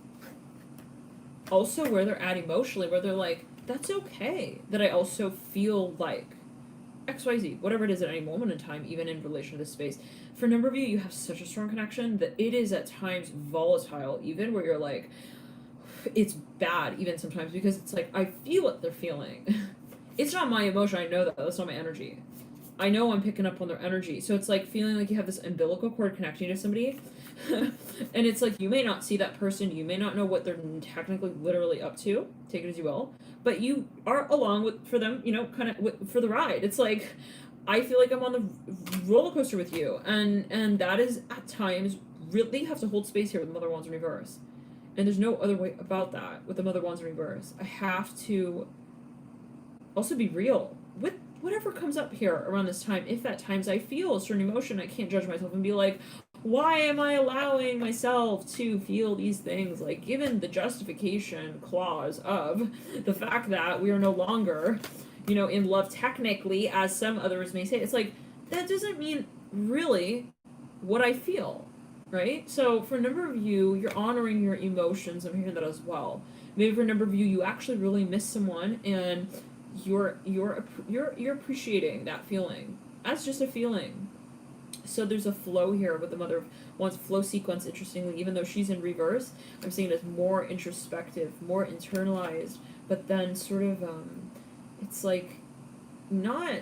also where they're at emotionally, where they're like, that's okay that I also feel like XYZ, whatever it is at any moment in time, even in relation to this space. For a number of you, you have such a strong connection that it is at times volatile, even where you're like, it's bad even sometimes, because it's like, I feel what they're feeling. It's not my emotion, I know that, that's not my energy. I know I'm picking up on their energy. So it's like feeling like you have this umbilical cord connecting to somebody. And it's like, you may not see that person, you may not know what they're technically literally up to, take it as you will, but you are along with, for them, you know, kind of for the ride. It's like, I feel like I'm on the roller coaster with you, and that is at times really have to hold space here with the Mother Wands in reverse. And there's no other way about that with the Mother Wands in reverse. I have to also be real with whatever comes up here around this time. If at times I feel a certain emotion, I can't judge myself and be like, why am I allowing myself to feel these things? Like, given the justification clause of the fact that we are no longer, you know, in love technically, as some others may say, it's like, that doesn't mean really what I feel, right? So for a number of you, you're honoring your emotions. I'm hearing that as well. Maybe for a number of you, you actually really miss someone, and you're appreciating that feeling as just a feeling. So there's a flow here with the Mother of Wands flow sequence, interestingly, even though she's in reverse, I'm seeing it as more introspective, more internalized, but then sort of, it's like, not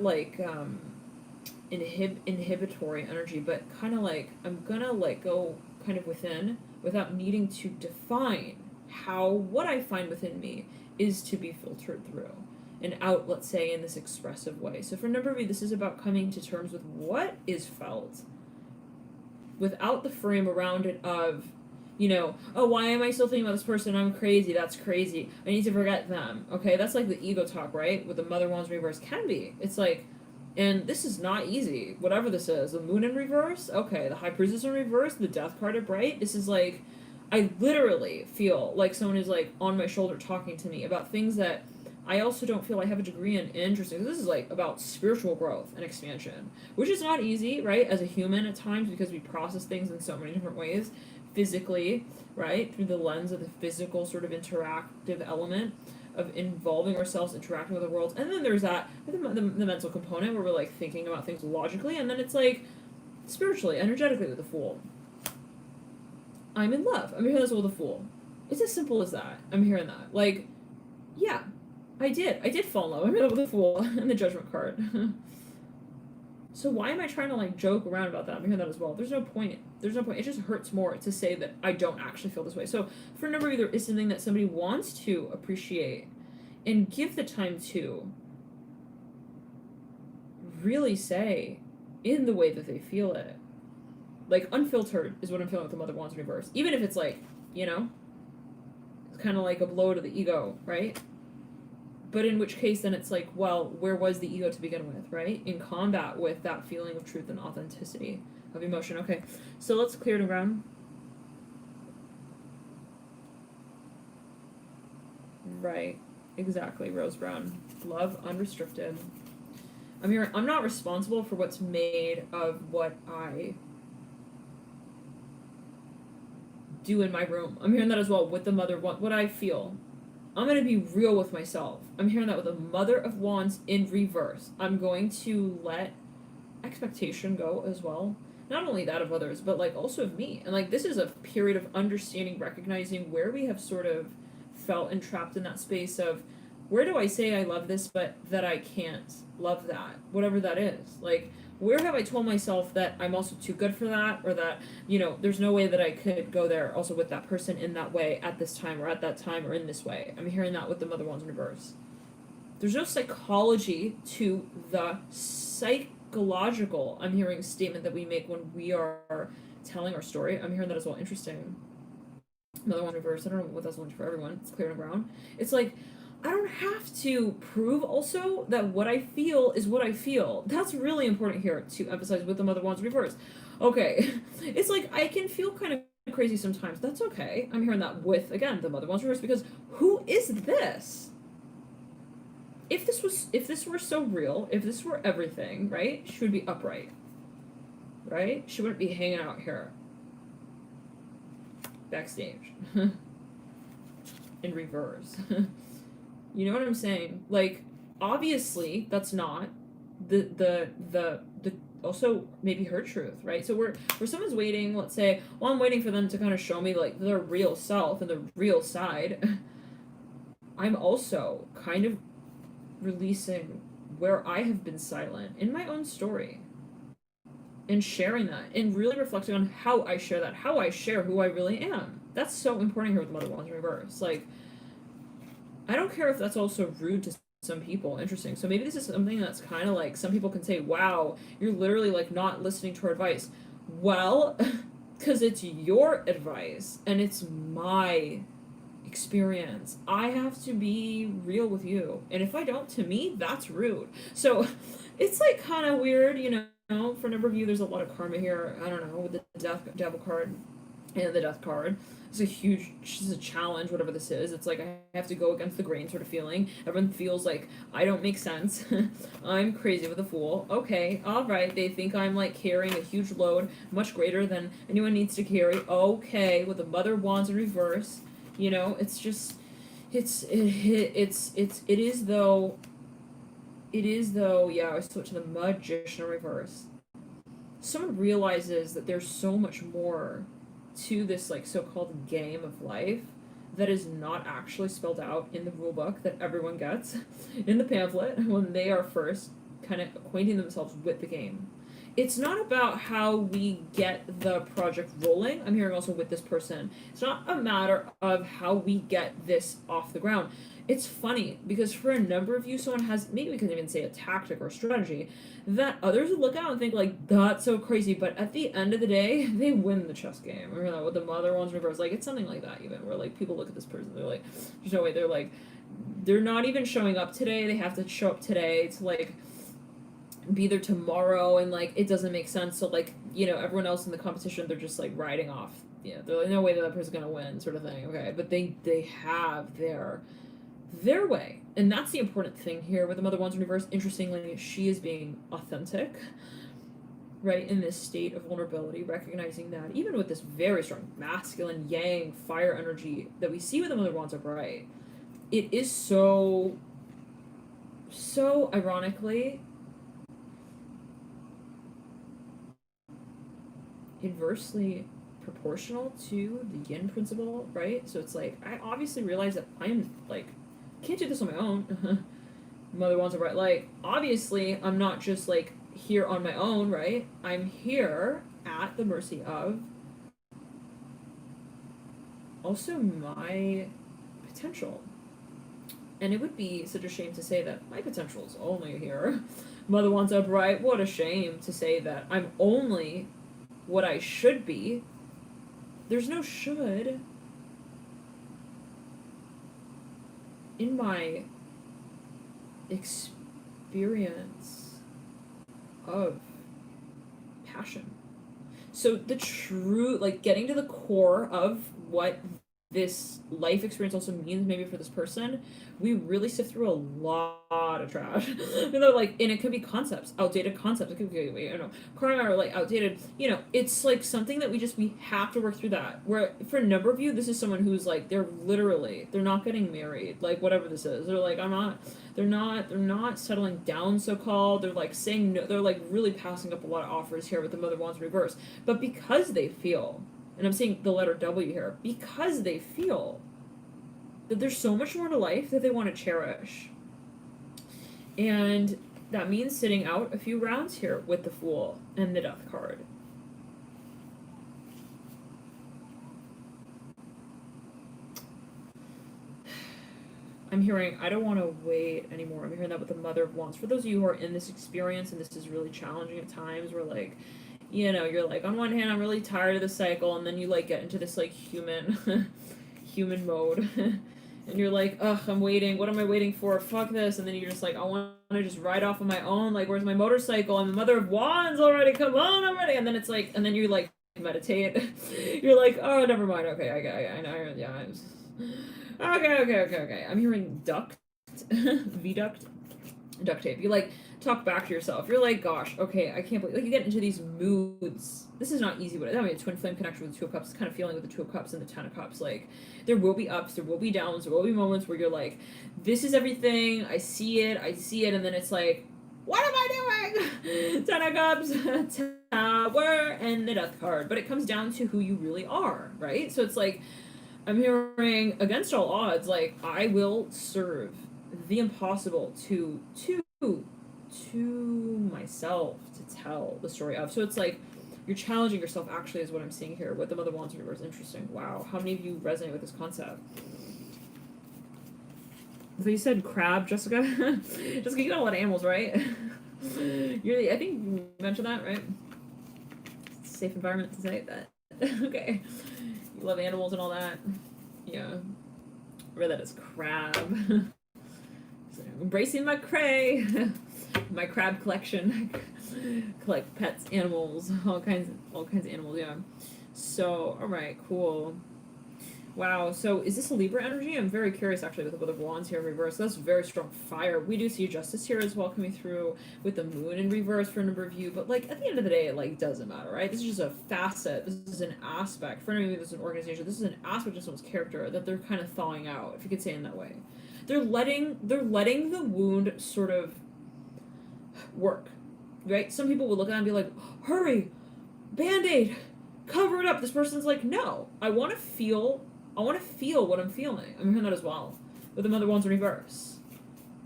like, inhibitory energy, but kind of like, I'm gonna like go kind of within without needing to define how what I find within me is to be filtered through and out, let's say, in this expressive way. So for number of you, this is about coming to terms with what is felt without the frame around it of, you know, oh, why am I still thinking about this person? I'm crazy. That's crazy. I need to forget them. Okay, that's like the ego talk, right? With the Mother Wands reverse can be. It's like, and this is not easy. Whatever this is, the Moon in reverse. Okay, the High Priestess in reverse. The Death card at Bright. This is like, I literally feel like someone is like on my shoulder talking to me about things that I also don't feel I have a degree in. Interesting. This is like about spiritual growth and expansion, which is not easy, right? As a human at times, because we process things in so many different ways, physically, right? Through the lens of the physical sort of interactive element of involving ourselves, interacting with the world. And then there's that, the mental component where we're like thinking about things logically. And then it's like spiritually, energetically with the Fool. I'm in love. I'm hearing this with the Fool. It's as simple as that. I'm hearing that. Like, yeah, I did fall in love. I'm in love with the Fool and the Judgment card. So why am I trying to like joke around about that? I'm hearing that as well. There's no point. It just hurts more to say that I don't actually feel this way. So for a number of you, there is something that somebody wants to appreciate and give the time to really say in the way that they feel it. Like, unfiltered is what I'm feeling with the Mother of Wands in reverse. Even if it's like, you know, it's kind of like a blow to the ego, right? But in which case, then it's like, well, where was the ego to begin with, right? In combat with that feeling of truth and authenticity of emotion. Okay, so let's clear the ground. Right, exactly, Rose Brown. Love, unrestricted. I'm here. I'm not responsible for what's made of what I do in my room. I'm hearing that as well with the Mother, what I feel. I'm going to be real with myself. I'm hearing that with the Mother of Wands in reverse. I'm going to let expectation go as well. Not only that of others, but like also of me. And like this is a period of understanding, recognizing where we have sort of felt entrapped in that space of where do I say I love this, but that I can't love that, whatever that is. Like, where have I told myself that I'm also too good for that, or that, you know, there's no way that I could go there also with that person in that way at this time or at that time or in this way. I'm hearing that with the Mother Wands in reverse. There's no psychology to the psychological, I'm hearing, statement that we make when we are telling our story. I'm hearing that as well. Interesting. Mother Wands in reverse. I don't know what that's for everyone. It's clear on the ground. It's like, I don't have to prove also that what I feel is what I feel. That's really important here to emphasize with the Mother Wands reverse. Okay, it's like I can feel kind of crazy sometimes. That's okay. I'm hearing that with, again, the Mother Wands reverse, because who is this? If this were so real, if this were everything, right, she would be upright, right? She wouldn't be hanging out here backstage in reverse. You know what I'm saying? Like, obviously, that's not the also maybe her truth, right? So where someone's waiting, let's say, well, I'm waiting for them to kind of show me like their real self and the real side. I'm also kind of releasing where I have been silent in my own story and sharing that and really reflecting on how I share that, how I share who I really am. That's so important here with Mother Wands reverse. Like, I don't care if that's also rude to some people. Interesting. So maybe this is something that's kind of like, some people can say, wow, you're literally like not listening to our advice. Well, because it's your advice and it's my experience. I have to be real with you. And if I don't, to me, that's rude. So it's like kind of weird, you know, for a number of you, there's a lot of karma here. I don't know, with the Devil card and the Death card. It's a challenge, whatever this is. It's like I have to go against the grain sort of feeling. Everyone feels like I don't make sense. I'm crazy with a Fool. Okay, alright. They think I'm like carrying a huge load, much greater than anyone needs to carry. Okay, with the Mother of Wands in reverse. You know, it's just, it is though, yeah, I switch to the Magician in reverse. someone realizes that there's so much more to this like so-called game of life that is not actually spelled out in the rule book that everyone gets in the pamphlet when they are first kind of acquainting themselves with the game. It's not about how we get the project rolling. I'm hearing also with this person. It's not a matter of how we get this off the ground. It's funny because for a number of you, someone has, maybe we can even say a tactic or a strategy that others would look at and think like, that's so crazy. But at the end of the day, they win the chess game. Remember that with the mother ones reverse. Like, it's something like that even, where like people look at this person, they're like, there's no way. They're like, they're not even showing up today. They have to show up today to like be there tomorrow, and like it doesn't make sense. So like, you know, everyone else in the competition, they're just like riding off. Yeah, they're like, no way that person's gonna win, sort of thing. Okay, but they have their way, and that's the important thing here with the Mother Wands in reverse. Interestingly, she is being authentic, right, in this state of vulnerability, recognizing that even with this very strong masculine yang fire energy that we see with the Mother Wands upright, it is so ironically inversely proportional to the yin principle, right? So it's like, I obviously realize that I'm like, can't do this on my own. Mother Wands upright, like, obviously I'm not just like here on my own, right? I'm here at the mercy of also my potential. And it would be such a shame to say that my potential is only here. Mother Wands upright, what a shame to say that I'm only what I should be. There's no should in my experience of passion. So the true, like, getting to the core of what this life experience also means maybe for this person, we really sift through a lot of trash. You know, like, and it could be concepts, outdated concepts. It could be, you know, karma or like outdated, you know, it's like something that we have to work through that. Where for a number of you, this is someone who's like, they're not getting married, like whatever this is. They're like, they're not settling down, so called. They're like saying no, they're like really passing up a lot of offers here with the Mother Wands reverse. But because they feel, and I'm seeing the letter W here, because they feel that there's so much more to life that they want to cherish. And that means sitting out a few rounds here with the Fool and the Death card. I'm hearing, I don't want to wait anymore. I'm hearing that with the Mother of Wands. For those of you who are in this experience, and this is really challenging at times, where like, you know, you're like, on one hand, I'm really tired of the cycle, and then you like get into this like human mode. And you're like, ugh, I'm waiting. What am I waiting for? Fuck this. And then you're just like, I want to just ride off on my own. Like, where's my motorcycle? I'm the Mother of Wands already. Come on already. And then it's like, and then you like meditate. You're like, oh, never mind. Okay, I know. Yeah. Okay. I'm hearing duct, V-duct, duct tape. You like talk back to yourself. You're like, gosh, okay, I can't believe, like, you get into these moods. This is not easy, but I mean, a twin flame connection with the Two of Cups, kind of feeling with the Two of Cups and the Ten of Cups. Like, there will be ups, there will be downs, there will be moments where you're like, this is everything, I see it, and then it's like, what am I doing? Ten of Cups, Tower, and the Death card. But it comes down to who you really are, right? So it's like, I'm hearing, against all odds, like, I will serve the impossible to myself to tell the story of. So it's like, you're challenging yourself, actually, is what I'm seeing here with the Mother Wands reverse. Interesting. Wow. How many of you resonate with this concept? So you said crab, Jessica? Jessica, you got a lot of animals, right? I think you mentioned that, right? It's a safe environment to say that. Okay. You love animals and all that. Yeah. I read that as crab. So, embracing my cray. My crab collection. Collect pets, animals, all kinds of animals, yeah. So, alright, cool. Wow, so is this a Libra energy? I'm very curious, actually, with the Wands here in reverse. That's very strong fire. We do see Justice here as well coming through with the Moon in reverse for a number of you, but, like, at the end of the day, it, like, doesn't matter, right? This is just a facet. This is an aspect. For any of you, this is an organization. This is an aspect of someone's character that they're kind of thawing out, if you could say it in that way. They're letting the wound sort of work, right? Some people will look at it and be like, hurry, Band-Aid, cover it up. This person's like, no, I want to feel what I'm feeling. I'm hearing that as well with the Mother Wands in reverse.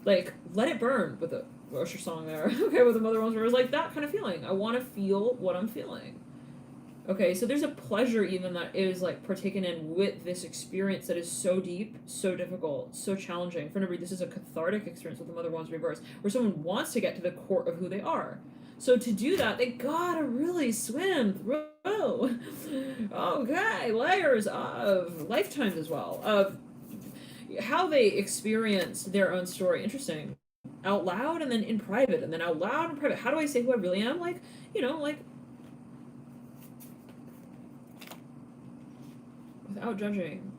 Like, let it burn with the Usher song there. Okay, with the Mother Wands in reverse, like that kind of feeling. I want to feel what I'm feeling. Okay, so there's a pleasure even that is like partaken in with this experience that is so deep, so difficult, so challenging. For number, this is a cathartic experience with the Mother Wands in reverse, where someone wants to get to the core of who they are. So to do that, they gotta really swim through, okay, layers of lifetimes as well, of how they experience their own story. Interesting. Out loud and then in private, and then out loud and private. How do I say who I really am? Like, you know, like, without judging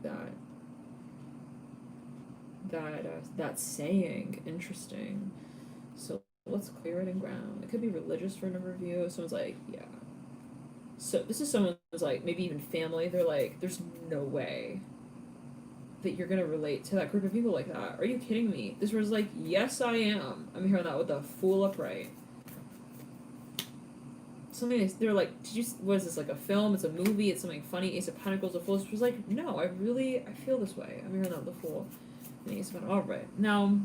that saying. Interesting. So let's clear it in ground. It could be religious for a number of you. Someone's like, yeah. So this is someone's like, maybe even family. They're like, there's no way that you're gonna relate to that group of people like that. Are you kidding me? This was like, yes, I am. I'm hearing that with the Fool upright. Something they're like, what is this, like a film? It's a movie. It's something funny. Ace of Pentacles, the Fool. It was like, no, I feel this way. I'm hearing that with the Fool. And Ace of Pentacles. All right, now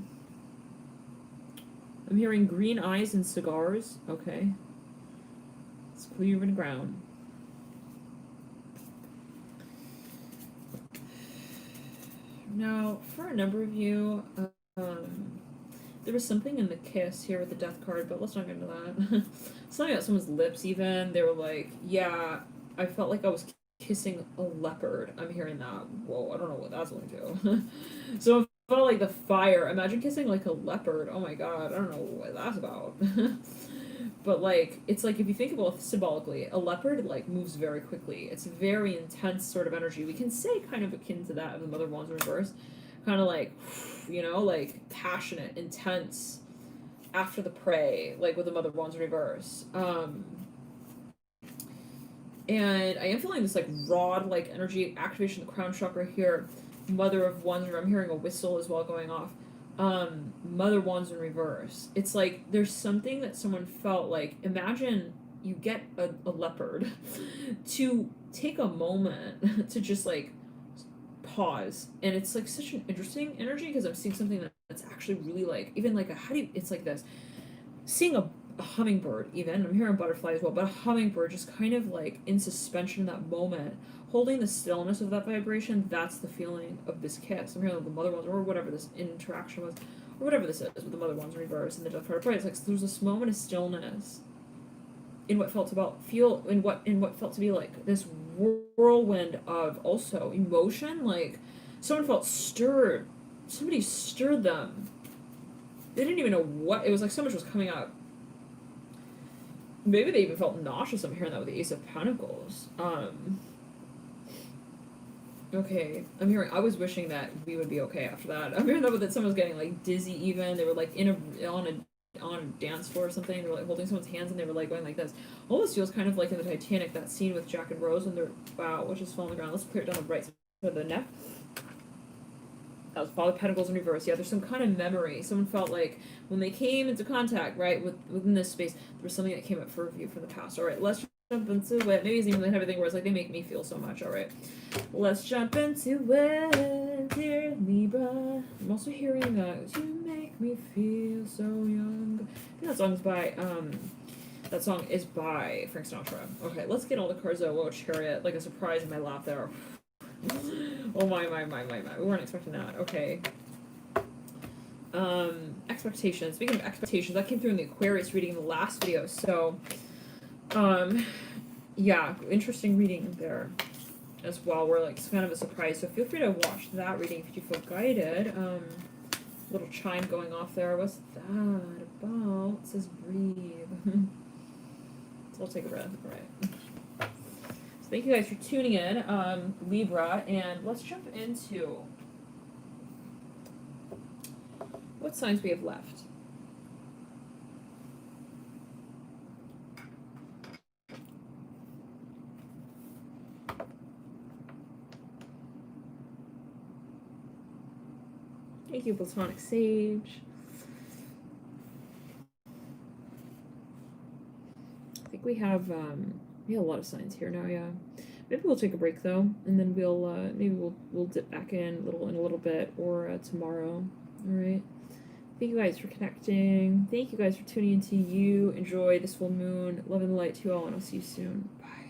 I'm hearing green eyes and cigars. Okay, let's clear the ground. Now, for a number of you, there was something in the kiss here with the death card, but let's not get into that. Something about someone's lips even. They were like, yeah, I felt like I was kissing a leopard. I'm hearing that. Whoa, I don't know what that's going to. So it felt like the fire. Imagine kissing like a leopard. Oh my god, I don't know what that's about. But like, it's like, if you think about it symbolically, a leopard like moves very quickly. It's very intense sort of energy. We can say kind of akin to that of the Mother Wands in reverse. Kind of like, you know, like passionate, intense, after the prey, like with the Mother Wands in reverse. And I am feeling this like rod like energy, activation of the crown chakra here. Mother of Wands, I'm hearing a whistle as well going off. Mother Wands in reverse. It's like there's something that someone felt like, imagine you get a leopard to take a moment to just like pause, and it's like such an interesting energy because I'm seeing something that's actually really like, even like it's like this, seeing a hummingbird. Even I'm hearing butterfly as well, but a hummingbird just kind of like in suspension in that moment, holding the stillness of that vibration. That's the feeling of this kiss. I'm hearing the Mother Wands, or whatever this interaction was, or whatever this is with the Mother Wands in reverse and the death card upright. It's like there's this moment of stillness in what felt to be like this whirlwind of also emotion. Like someone felt stirred. Somebody stirred them. They didn't even know what it was. Like so much was coming up. Maybe they even felt nauseous. I'm hearing that with the Ace of Pentacles. Okay, I'm hearing, I was wishing that we would be okay after that. I'm hearing that someone was getting like dizzy even. They were like on a dance floor or something. They were like holding someone's hands and they were like going like this. All this feels kind of like in the Titanic, that scene with Jack and Rose when they're, wow, which is falling on the ground. Let's clear it down the right side of the neck. That was Father Pentacles in reverse. Yeah, there's some kind of memory. Someone felt like when they came into contact, right, within this space, there was something that came up for review from the past. All right, let's jump into it. Maybe it's even the type of thing where it's like, they make me feel so much. All right, let's jump into it, dear Libra. I'm also hearing that you make me feel so young. I think that song is by Frank Sinatra. Okay, let's get all the cards out. Whoa, Chariot, like a surprise in my lap there. Oh my. We weren't expecting that. Okay. Expectations. Speaking of expectations, that came through in the Aquarius reading in the last video. So, yeah, interesting reading there as well. We're like, it's kind of a surprise. So feel free to watch that reading if you feel guided. Little chime going off there. What's that about? It says breathe. So I'll take a breath. All right. Thank you guys for tuning in, Libra, and let's jump into what signs we have left. Thank you, Platonic Sage. I think we have We have a lot of signs here now, yeah. Maybe we'll take a break though, and then we'll dip back in a little bit, or tomorrow. All right. Thank you guys for connecting. Thank you guys for tuning into you. Enjoy this full moon. Love and light to you all, and I'll see you soon. Bye.